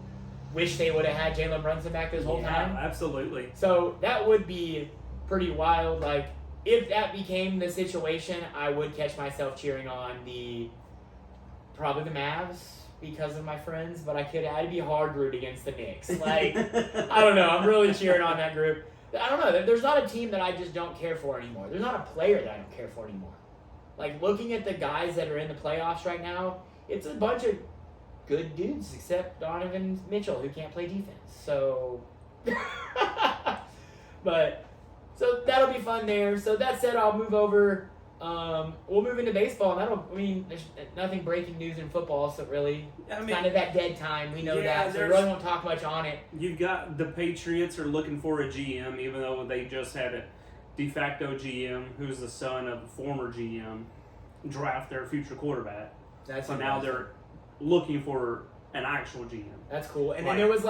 wish they would have had Jalen Brunson back this whole time? Absolutely. So that would be pretty wild. If that became the situation, I would catch myself cheering on probably the Mavs because of my friends, but I'd be hard root against the Knicks. I don't know. I'm really cheering on that group. I don't know. There's not a team that I just don't care for anymore. There's not a player that I don't care for anymore. Looking at the guys that are in the playoffs right now, it's a bunch of good dudes except Donovan Mitchell who can't play defense. So, so that'll be fun there. So that said, I'll move over. We'll move into baseball. There's nothing breaking news in football, so really, kind of that dead time. We know that, so we really won't talk much on it. You've got the Patriots are looking for a GM, even though they just had a de facto GM, who's the son of a former GM, draft their future quarterback. So now they're looking for an actual GM. That's cool. And then there was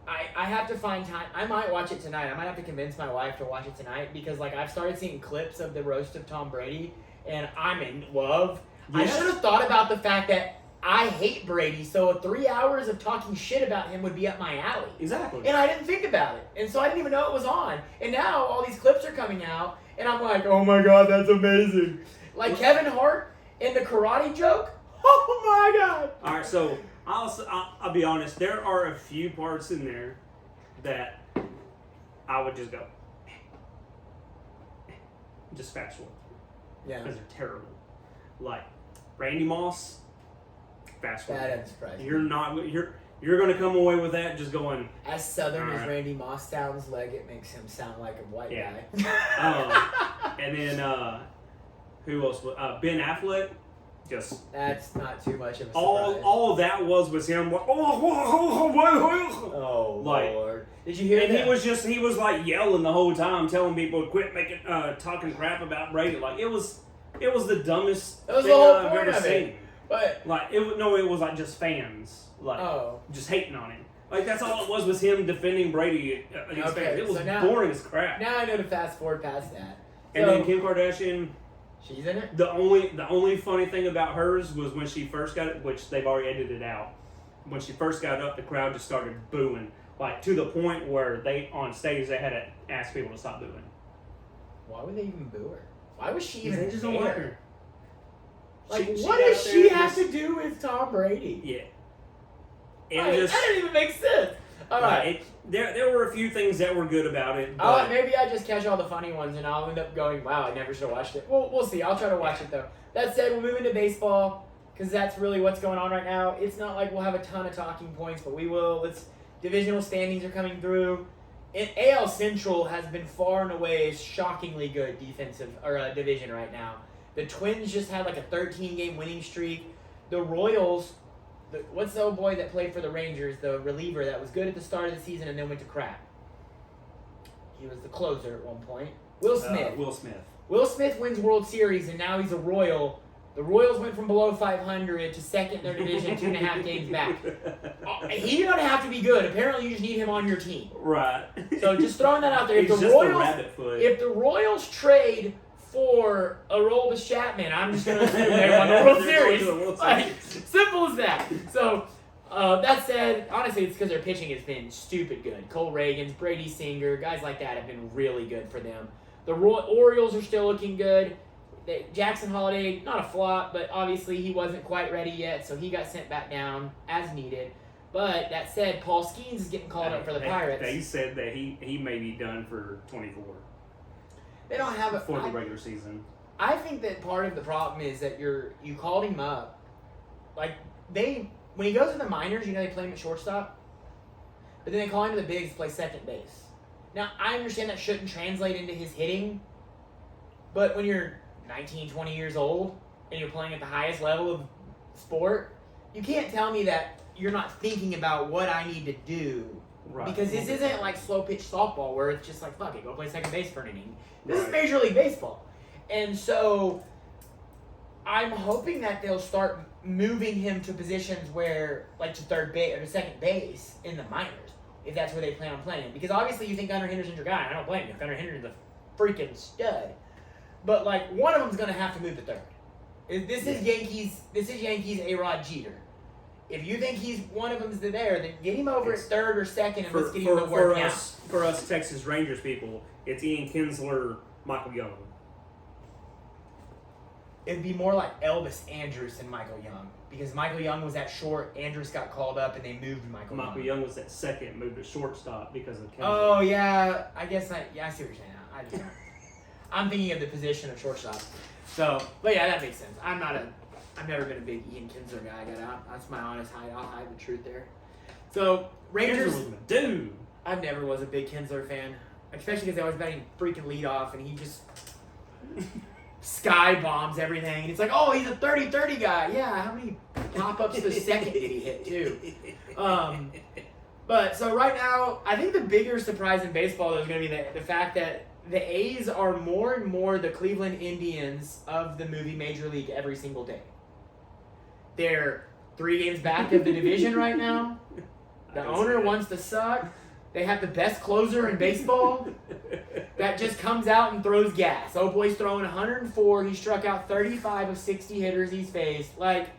I have to find time. I might watch it tonight. I might have to convince my wife to watch it tonight because I've started seeing clips of the roast of Tom Brady and I'm in love. Yes. I should have thought about the fact that I hate Brady, so 3 hours of talking shit about him would be up my alley. Exactly. And I didn't think about it. And so I didn't even know it was on. And now all these clips are coming out, and I'm like, oh my God, that's amazing. Like Kevin Hart in the karate joke. Oh my God. All right, so I'll be honest. There are a few parts in there that I would just go, just fast forward. Yeah. Because they're terrible. Like Randy Moss, fast forward. That doesn't surprise me. You're gonna come away with that just going. As southern as Alright. Randy Moss sounds, like it makes him sound like a white Yeah. guy. And then who else? Ben Affleck. Just That's not too much of a surprise. all that was him. Oh Like- Lord! Did you hear And that? he was like yelling the whole time, telling people to quit making talking crap about Brady. Like it was the dumbest That was thing the whole I've point ever of seen. it. But Like it was like just fans like just hating on him. Like that's all it was him defending Brady against Okay, fans. It was so now- boring as crap. now I know to fast forward past that. And So, then Kim Kardashian. she's in it. The only funny thing about hers was when she first got it, which they've already edited out. When she first got up, the crowd just started booing, like to the point where they on stage they had to ask people to stop booing. Why would they even boo her? Why was she even They just don't there? like her. Like, She what got does there she and have just- to do with Tom Brady? Yeah. Like, And just that didn't even make sense. All right. there were a few things that were good about it. Oh, But maybe I just catch all the funny ones and I'll end up going, wow, I never should have watched it. Well, we'll see. I'll try to watch it, though. That said, we'll move into baseball because that's really what's going on right now. It's not like we'll have a ton of talking points, but we will. Divisional standings are coming through. AL Central has been far and away shockingly good defensive division right now. The Twins just had like a 13-game winning streak. The Royals, what's the old boy that played for the Rangers, the reliever that was good at the start of the season and then went to crap? He was the closer at one point. Will Smith. Will Smith. Will Smith wins World Series and now he's a Royal. The Royals went from below 500 to second in their division, 2.5 games back. He's gonna have to be good. Apparently, you just need him on your team. Right. So just throwing that out there. He's just a rabbit foot. If the Royals trade for Aroldis Chapman, I'm just gonna assume they won the World They're going Series. to the World Like, Series. simple as that. So. That said, honestly, it's because their pitching has been stupid good. Cole Reagans, Brady Singer, guys like that have been really good for them. The Orioles are still looking good. Jackson Holiday, not a flop, but obviously he wasn't quite ready yet, so he got sent back down as needed. But that said, Paul Skeens is getting called up for the Pirates. They said that he may be done for 24 They don't have a for the regular season. I think that part of the problem is that you called him up, like when he goes to the minors, they play him at shortstop, but then they call him to the bigs to play second base. Now I understand that shouldn't translate into his hitting, but when you're 19, 20 years old and you're playing at the highest level of sport, you can't tell me that you're not thinking about what I need to do. Right. Because this isn't like slow pitch softball where it's just like, fuck it, go play second base for an inning. This is Right. Major League Baseball. And so I'm hoping that they'll start moving him to positions where, like to third base or to second base in the minors, if that's where they plan on playing him. Because obviously you think Gunnar Henderson's your guy, and I don't blame you. Gunnar Henderson's a freaking stud. But like one of them's gonna have to move to third. This is Yankees A-Rod Jeter. If you think he's one of them's there, then get him over at third or second and let's get him to work out. For us Texas Rangers people, it's Ian Kinsler, Michael Young. It'd be more like Elvis Andrus and Michael Young. Because Michael Young was that short, Andrus got called up and they moved Michael Young was that second, moved to shortstop because of Kinsler. Oh yeah, I see what you're saying now. I just don't. I'm thinking of the position of shortstop. So, but yeah, that makes sense. I've never been a big Ian Kinsler guy. That's my honest hide. I'll hide the truth there. So Rangers, Kinsler was a dude. I never was a big Kinsler fan, especially because they always batting freaking leadoff, and he just sky bombs everything. And it's like, oh, he's a 30-30 guy. Yeah, how many pop-ups to second did he hit too? But so right now, I think the bigger surprise in baseball though is going to be the fact that the A's are more and more the Cleveland Indians of the movie Major League every single day. They're 3 games back of the division right now. The owner wants to suck. They have the best closer in baseball that just comes out and throws gas. Oh boy's throwing 104. He struck out 35 of 60 hitters he's faced. Like,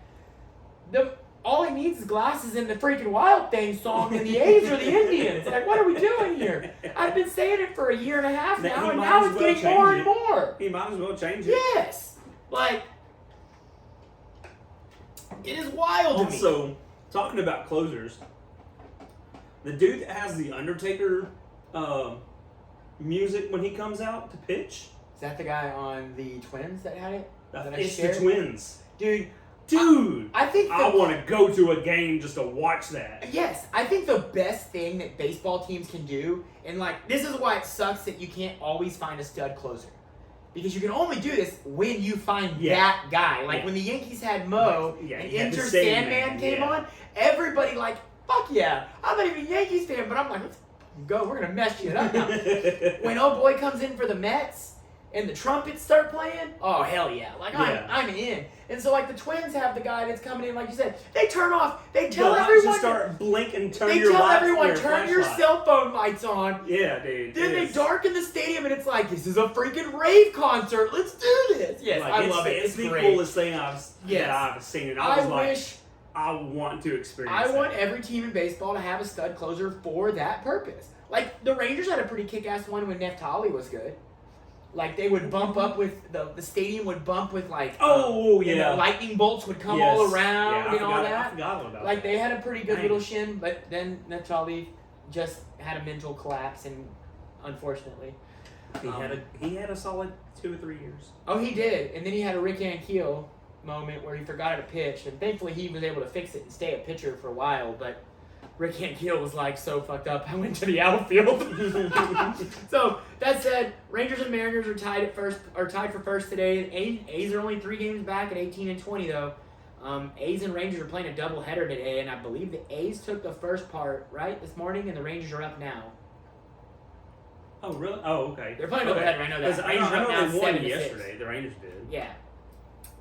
all he needs is glasses and the freaking Wild Thing song, and the A's are the Indians. Like, what are we doing here? I've been saying it for a year and a half now, and now it's getting more and more. He might as well change it. Yes. Like, it is wild to me. Also, talking about closers, the dude that has the Undertaker music when he comes out to pitch. Is that the guy on the Twins that had it? It's the Twins. Dude, I think I want to go to a game just to watch that. Yes, I think the best thing that baseball teams can do, and like this is why it sucks that you can't always find a stud closer, because you can only do this when you find that guy. Like when the Yankees had Mo and Enter Sandman came on, everybody like, fuck yeah! I'm not even a Yankees fan, but I'm like, let's go. We're gonna mess shit up now. When oh boy comes in for the Mets and the trumpets start playing, oh hell yeah! Like I'm in. And so, like, the Twins have the guy that's coming in, like you said. They turn off. They tell everyone. Just start blinking, turn they your tell lights, everyone, turn your cell phone lights on. Yeah, dude. Then they darken the stadium, and it's like, this is a freaking rave concert. Let's do this. Yes, like, I love it. It's the great. coolest thing that I've seen. And I want to experience I want every team in baseball to have a stud closer for that purpose. Like, the Rangers had a pretty kick-ass one when Neftali was good. Like, they would bump up with, the stadium would bump with, like, lightning bolts would come all around and all that. I forgot about like, they had a pretty good little shin, but then Neftali just had a mental collapse, and unfortunately. He had a solid 2 or 3 years. Oh, he did. And then he had a Rick Ankiel moment where he forgot how to pitch, and thankfully he was able to fix it and stay a pitcher for a while, but Rick Ankiel was like so fucked up. I went to the outfield. So that said, Rangers and Mariners are tied for first today. A's are only 3 games back at 18 and 20 though. A's and Rangers are playing a doubleheader today, and I believe the A's took the first part right this morning, and the Rangers are up now. Oh really? Oh okay. They're playing doubleheader. I know that. I know they won yesterday. The Rangers did. Yeah.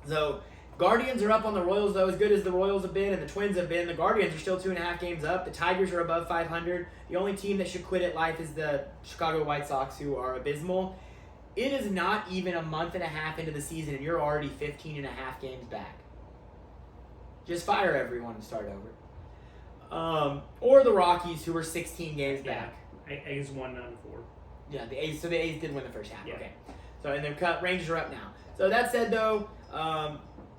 So. Guardians are up on the Royals, though, as good as the Royals have been and the Twins have been. The Guardians are still 2.5 games up. The Tigers are above 500. The only team that should quit at life is the Chicago White Sox, who are abysmal. It is not even a month and a half into the season, and you're already 15.5 games back. Just fire everyone and start over. Or the Rockies, who are 16 games back. A's won 9-4. Yeah, the A's did win the first half. Yeah. Okay. So, and the Rangers are up now. So, that said, though,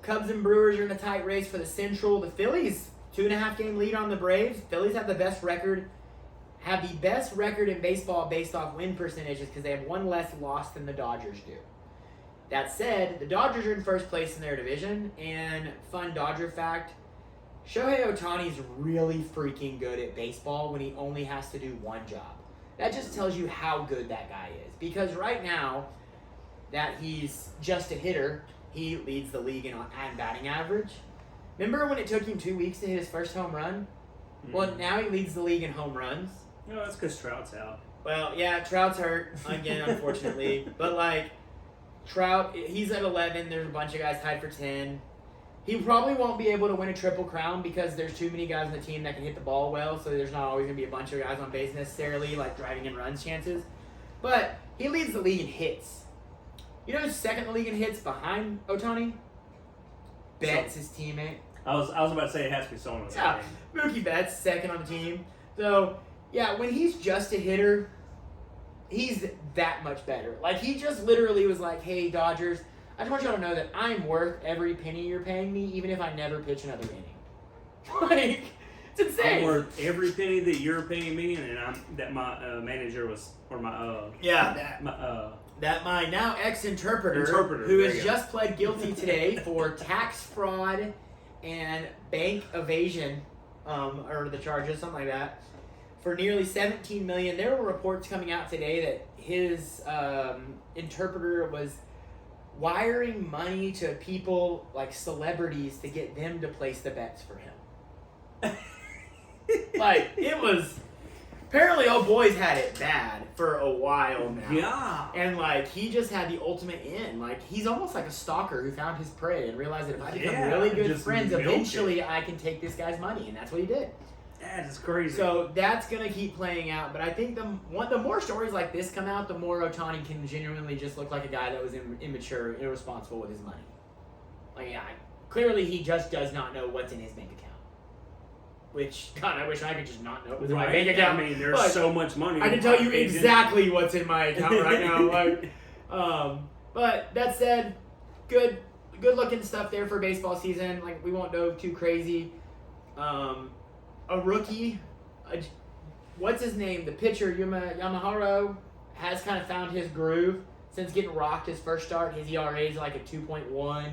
Cubs and Brewers are in a tight race for the Central. The Phillies, 2.5 game lead on the Braves. Phillies have the best record in baseball based off win percentages because they have one less loss than the Dodgers do. That said, the Dodgers are in first place in their division, and fun Dodger fact, Shohei Ohtani's really freaking good at baseball when he only has to do one job. That just tells you how good that guy is, because right now that he's just a hitter, he leads the league in batting average. Remember when it took him 2 weeks to hit his first home run? Mm-hmm. Well, now he leads the league in home runs. No, that's because Trout's out. Well, yeah, Trout's hurt again, unfortunately. But, like, Trout, he's at 11. There's a bunch of guys tied for 10. He probably won't be able to win a triple crown because there's too many guys on the team that can hit the ball well, so there's not always going to be a bunch of guys on base necessarily, like driving in runs chances. But he leads the league in hits. You know who's second in the league in hits behind Ohtani? Betts, his teammate. I was about to say it has to be someone with that name. Mookie Betts, second on the team. So, yeah, when he's just a hitter, he's that much better. Like, he just literally was like, hey, Dodgers, I just want y'all to know that I'm worth every penny you're paying me, even if I never pitch another inning. Like, it's insane. I'm worth every penny that you're paying me, and my manager was, or my, that my now ex-interpreter, who has just pled guilty today for tax fraud and bank evasion, or the charges, something like that, for nearly $17 million. There were reports coming out today that his interpreter was wiring money to people like celebrities to get them to place the bets for him. Like, it was... Apparently, old boy's had it bad for a while now. Yeah. And, like, he just had the ultimate in. Like, he's almost like a stalker who found his prey and realized that if I become really good friends, eventually I can take this guy's money. And that's what he did. That is crazy. So, that's going to keep playing out. But I think the more stories like this come out, the more Ohtani can genuinely just look like a guy that was immature, irresponsible with his money. Like, yeah, clearly he just does not know what's in his bank account. Which, God, I wish I could just not know what's in my bank account. I mean, there's But so much money. I can tell you exactly what's in my account right now. Like, but that said, good looking stuff there for baseball season. Like, we won't go too crazy. A rookie, what's his name? The pitcher, Yamahiro, has kind of found his groove since getting rocked his first start. His ERA is like a 2.1.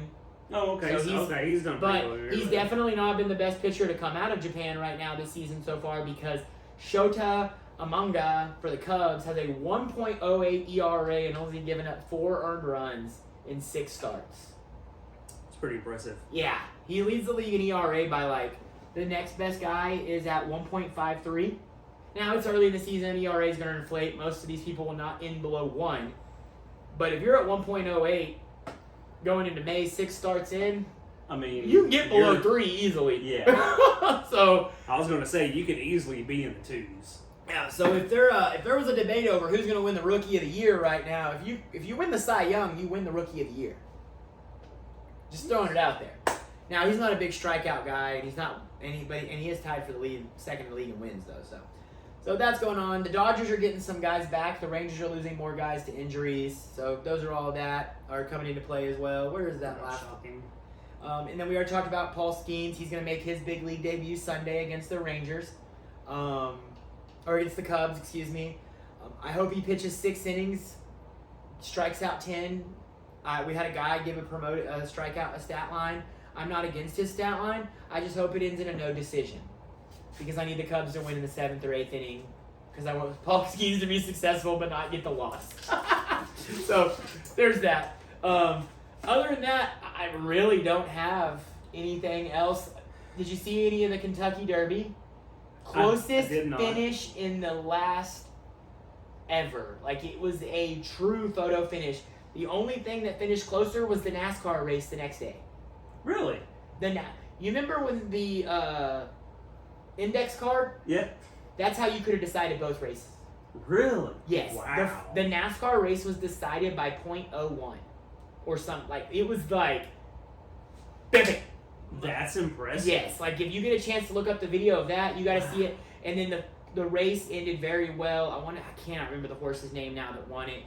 Oh, okay. So he's done pretty But well. he's definitely not been the best pitcher to come out of Japan right now this season so far, because Shota Amanga for the Cubs has a 1.08 ERA and only given up 4 earned runs in 6 starts. It's pretty impressive. Yeah, he leads the league in ERA by like the next best guy is at 1.53. Now it's early in the season, ERA is going to inflate. Most of these people will not end below 1. But if you're at 1.08 going into May, 6 starts in, I mean, you can get below 3 easily. Yeah. So I was going to say you could easily be in the 2s. yeah. So if there was a debate over who's going to win the Rookie of the Year right now, if you win the Cy Young, you win the Rookie of the Year. Just throwing it out there. Now he's not a big strikeout guy, and he's not anybody, and he is tied for the lead, second in the league in wins though. So that's going on. The Dodgers are getting some guys back. The Rangers are losing more guys to injuries. So those are all that are coming into play as well. Where is that last Shocking. and then we already talked about Paul Skeens. He's going to make his big league debut Sunday against the Rangers. Or against the Cubs, excuse me. I hope he pitches 6 innings, strikes out 10. We had a guy give a stat line. I'm not against his stat line. I just hope it ends in a no decision, because I need the Cubs to win in the 7th or 8th inning, because I want Paul Skeens to be successful but not get the loss. So there's that. Other than that, I really don't have anything else. Did you see any of the Kentucky Derby? Closest I did not. finish in the last ever. Like, it was a true photo finish. The only thing that finished closer was the NASCAR race the next day. Really? You remember when the index card? Yeah. That's how you could have decided both races. Really? Yes. Wow. The NASCAR race was decided by .01 or something. Like, it was like, bam. That's impressive. Yes. Like, if you get a chance to look up the video of that, you got to see it. And then the race ended very well. I cannot remember the horse's name now that won it.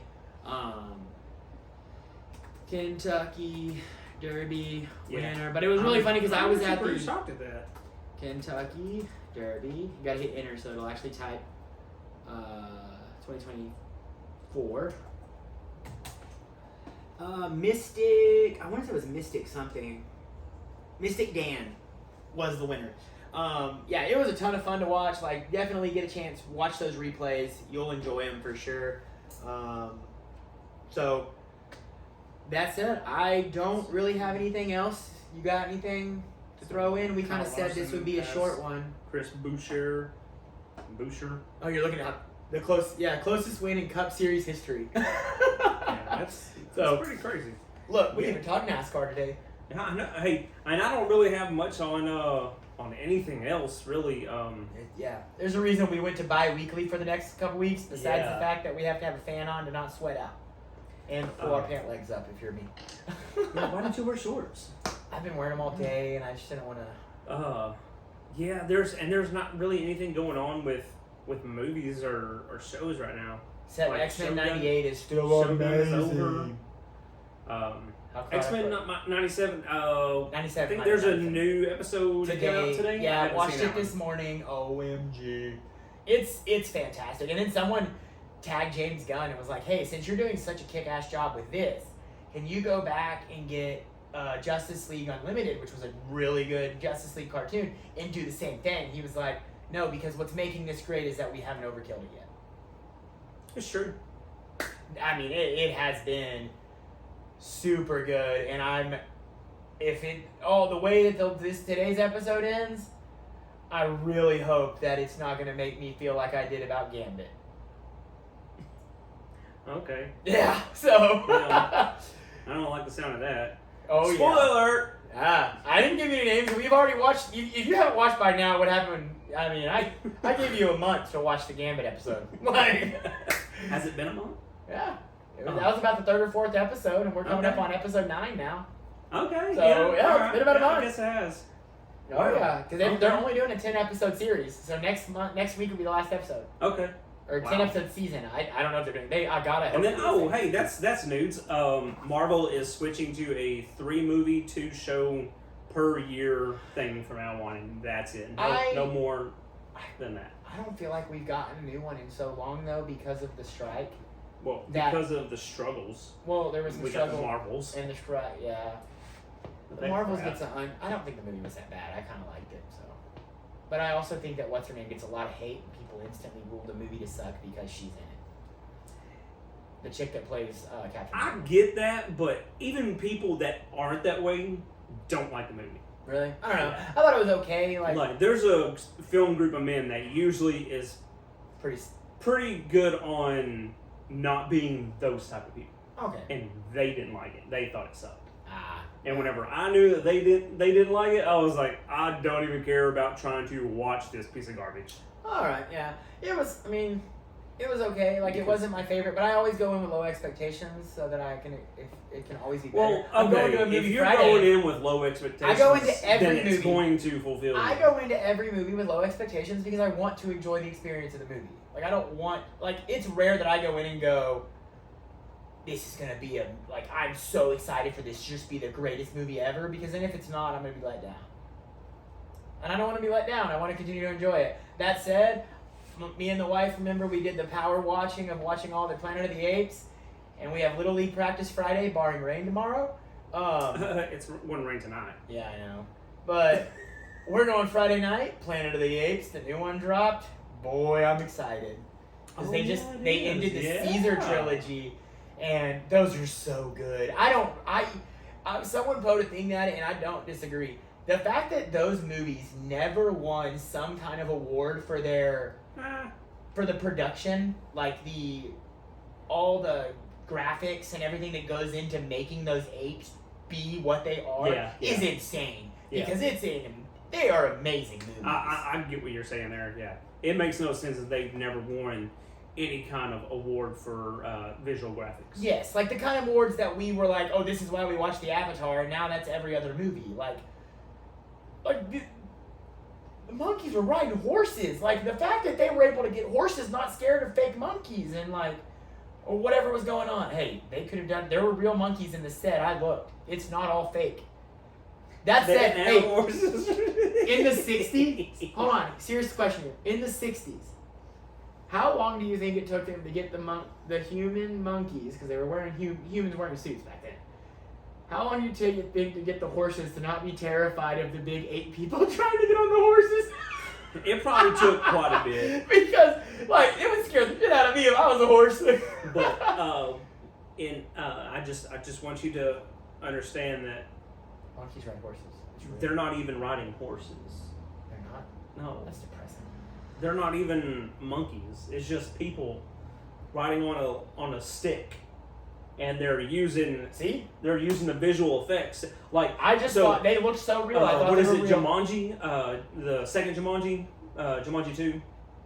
Kentucky Derby winner. But it was really funny because I was at pretty the shocked at that. Kentucky Derby. You got to hit enter so it'll actually type 2024. Mystic. I want to say it was Mystic something. Mystic Dan was the winner. Yeah, it was a ton of fun to watch. Like, definitely get a chance. Watch those replays. You'll enjoy them for sure. So, that's it. I don't really have anything else. You got anything to throw in? We kind of said this would be a short one. Chris Boucher. Oh, you're looking at the closest win in Cup Series history. Yeah, that's pretty crazy. Look, we even talked NASCAR today. Yeah, I know. Hey, and I don't really have much on anything else really. Yeah, there's a reason we went to bi-weekly for the next couple weeks, besides Yeah. the fact that we have to have a fan on to not sweat out. And pull our pant legs up if you're me. Yeah, why didn't you wear shorts? I've been wearing them all day, and I just didn't want to. Yeah, there's not really anything going on with movies or shows right now. Except Like X-Men Shogun- 98 is still Shogun is amazing. over. How caught X-Men up 97. 97. I think there's a new episode that came out today. Yeah, I haven't watched seen it that this morning. OMG. It's fantastic. And then someone tagged James Gunn and was like, hey, since you're doing such a kick-ass job with this, can you go back and get Justice League Unlimited, which was a really good Justice League cartoon, and do the same thing? He was like, no, because what's making this great is that we haven't overkilled it yet. It's true. I mean, it has been super good, and the way that today's episode ends, I really hope that it's not going to make me feel like I did about Gambit. Okay. Yeah, so. Yeah. I don't like the sound of that. Oh, Spoiler yeah. alert! I didn't give you any names. We've already watched. If you haven't watched by now, what happened? I mean, I gave you a month to watch the Gambit episode. Like, Has it been a month? yeah. That was about the 3rd or 4th episode, and we're coming up Okay. on episode 9 now. Okay. So, yeah, alright. it's been about a month. I guess it has. Oh Wow. yeah, because they're only doing a 10-episode series. So next week will be the last episode, Okay. or Wow. 10-episode season. I don't know if they're doing. I gotta. And then, hope they do. hey, that's news. Marvel is switching to a 3-movie, 2-show per year thing from now on, and that's it. No more than that. I don't feel like we've gotten a new one in so long though because of the strike. Well, That- because of the struggles, Well, there was the we got the struggle Marvels. and the strike. Yeah, the They Marvels crap. gets I don't think the movie was that bad. I kind of liked it. So, but I also think that what's her name gets a lot of hate, and people instantly rule the movie to suck because she's in it. The chick that plays Captain. I Marvel. get that, but even people that aren't that way don't like the movie. Really? I don't know. I thought it was okay. Like, there's a film group of men that usually is Pretty. pretty good on not being those type of people, Okay. and they didn't like it. They thought it sucked. Ah. And whenever I knew that they didn't like it, I was like, I don't even care about trying to watch this piece of garbage. All right. Yeah. It was. I mean, it was okay. Like it wasn't my favorite, but I always go in with low expectations so that I can. If it can always be better. Well, I'm going to a okay, if movie you're Friday. going in with low expectations, I go into every then it's movie. going to fulfill. I you. go into every movie with low expectations because I want to enjoy the experience of the movie. Like I don't want. Like it's rare that I go in and go, this is gonna be I'm so excited for this to just be the greatest movie ever, because then if it's not, I'm gonna be let down. And I don't want to be let down. I want to continue to enjoy it. That said, me and the wife, remember we did the power watching of watching all the Planet of the Apes, and we have Little League practice Friday, barring rain tomorrow. It's one rain tonight. Yeah, I know. But we're going Friday night, Planet of the Apes, the new one dropped. Boy, I'm excited. Because Oh, they yeah, it is. ended the Yeah. Caesar trilogy, and those are so good. Someone put a thing at it, and I don't disagree. The fact that those movies never won some kind of award for their for the production, like all the graphics and everything that goes into making those apes be what they are Yeah, is yeah. insane. Yeah. Because they are amazing movies. I get what you're saying there. Yeah, it makes no sense that they've never won any kind of award for visual graphics. Yes, like the kind of awards that we were like, oh, this is why we watched the Avatar, and now that's every other movie. Like the monkeys were riding horses. Like the fact that they were able to get horses not scared of fake monkeys and or whatever was going on. Hey, they could have done. There were real monkeys in the set. I looked. It's not all fake. That They said, didn't have hey, horses. in the 60s, hold on, serious question here. In the 60s, how long do you think it took them to get the human monkeys, because they were wearing humans wearing suits back then? How long do you think to get the horses to not be terrified of the big 8 people trying to get on the horses? It probably took quite a bit. Because, it would scare the shit out of me if I was a horse. But I just want you to understand that Monkeys ride horses. they're not even riding horses. They're not? No, That's depressing. they're not even monkeys. It's just people riding on a stick, and they're using See? the visual effects. Like I just thought they looked so real. I thought what they is were it? real. Jumanji, the second Jumanji, Jumanji 2,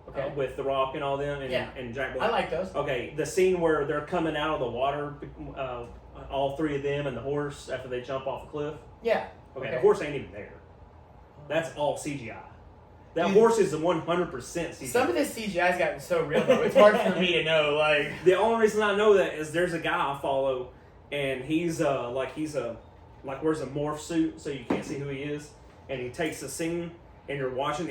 Okay. with The Rock and all them, and, Yeah. and Jack I Black. like those. Okay, the scene where they're coming out of the water, all 3 of them and the horse after they jump off the cliff. Yeah. Okay, Okay. the horse ain't even there. That's all CGI. That Dude. horse is 100% CGI. Some of this CGI's gotten so real though. It's hard for me to know. The only reason I know that is there's a guy I follow, and he's wears a morph suit so you can't see who he is, and he takes a scene and you're watching,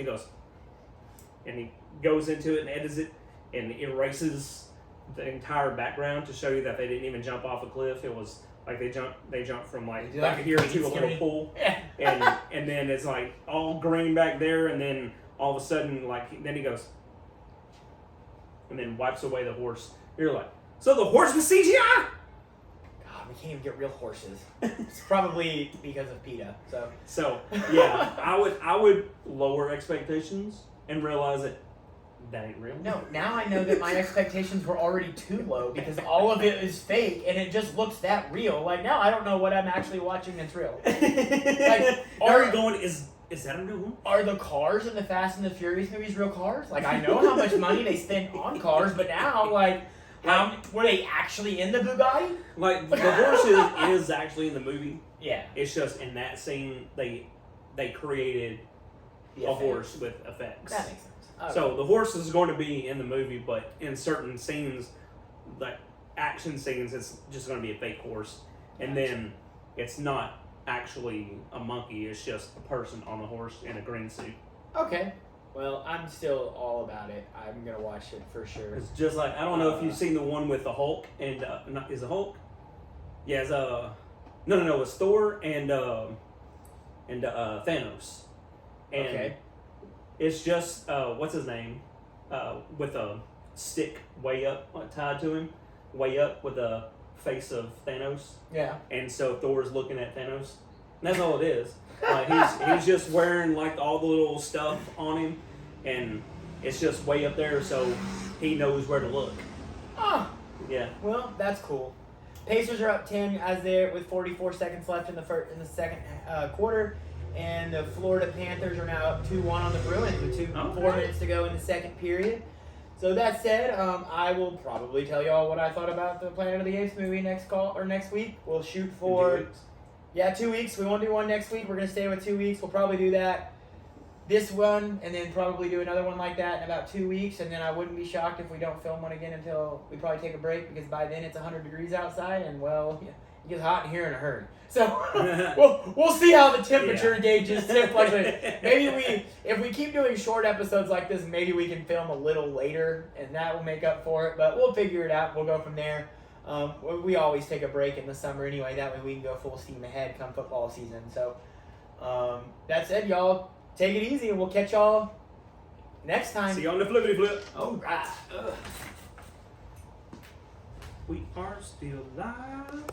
and he goes into it and edits it and erases the entire background to show you that they didn't even jump off a cliff. It was like they jumped from They do back like here a to a green little screen. pool, Yeah. and then it's like all green back there, and then all of a sudden then he goes and then wipes away the horse. You're like, so the horse was CGI? God, we can't even get real horses. It's probably because of PETA. So yeah, I would lower expectations and realize that ain't real. No, now I know that my expectations were already too low because all of it is fake and it just looks that real. Now I don't know what I'm actually watching that's real. Are you going? Is that a real one? Are the cars in the Fast and the Furious movies real cars? I know how much money they spend on cars, but now Were they actually in the Bugatti? Like the horse is actually in the movie. Yeah. It's just in that scene they created The a effect. horse with effects. That makes sense. Okay. So the horse is going to be in the movie, but in certain scenes, like action scenes, it's just going to be a fake horse, and then it's not actually a monkey. It's just a person on a horse in a green suit. Okay. Well, I'm still all about it. I'm gonna watch it for sure. It's just like I don't know if you've seen the one with the Hulk and is the Hulk? Yeah, it's no, it's Thor and Thanos. And Okay. it's just what's his name? With a stick way up tied to him, way up with the face of Thanos. Yeah. And so Thor's looking at Thanos. And that's all it is. He's just wearing like all the little stuff on him, and it's just way up there, so he knows where to look. Ah. Yeah. Well, that's cool. Pacers are up 10 as they're with 44 seconds left in the second quarter, and the Florida Panthers are now up 2-1 on the Bruins with 4 minutes to go in the second period. So that said, I will probably tell y'all what I thought about the Planet of the Apes movie next week. We'll shoot for 2 weeks. We won't do one next week. We're gonna stay with 2 weeks. We'll probably do that this one, and then probably do another one like that in about 2 weeks. And then I wouldn't be shocked if we don't film one again until we probably take a break, because by then it's 100 degrees outside, and well, it gets hot in here in a hurry. So we'll see how the temperature gauges fluctuate. Maybe if we keep doing short episodes like this, maybe we can film a little later, and that will make up for it. But we'll figure it out. We'll go from there. We always take a break in the summer anyway. That way we can go full steam ahead come football season. So that said, y'all, take it easy, and we'll catch y'all next time. See you on the flippity flip. All right. We are still live.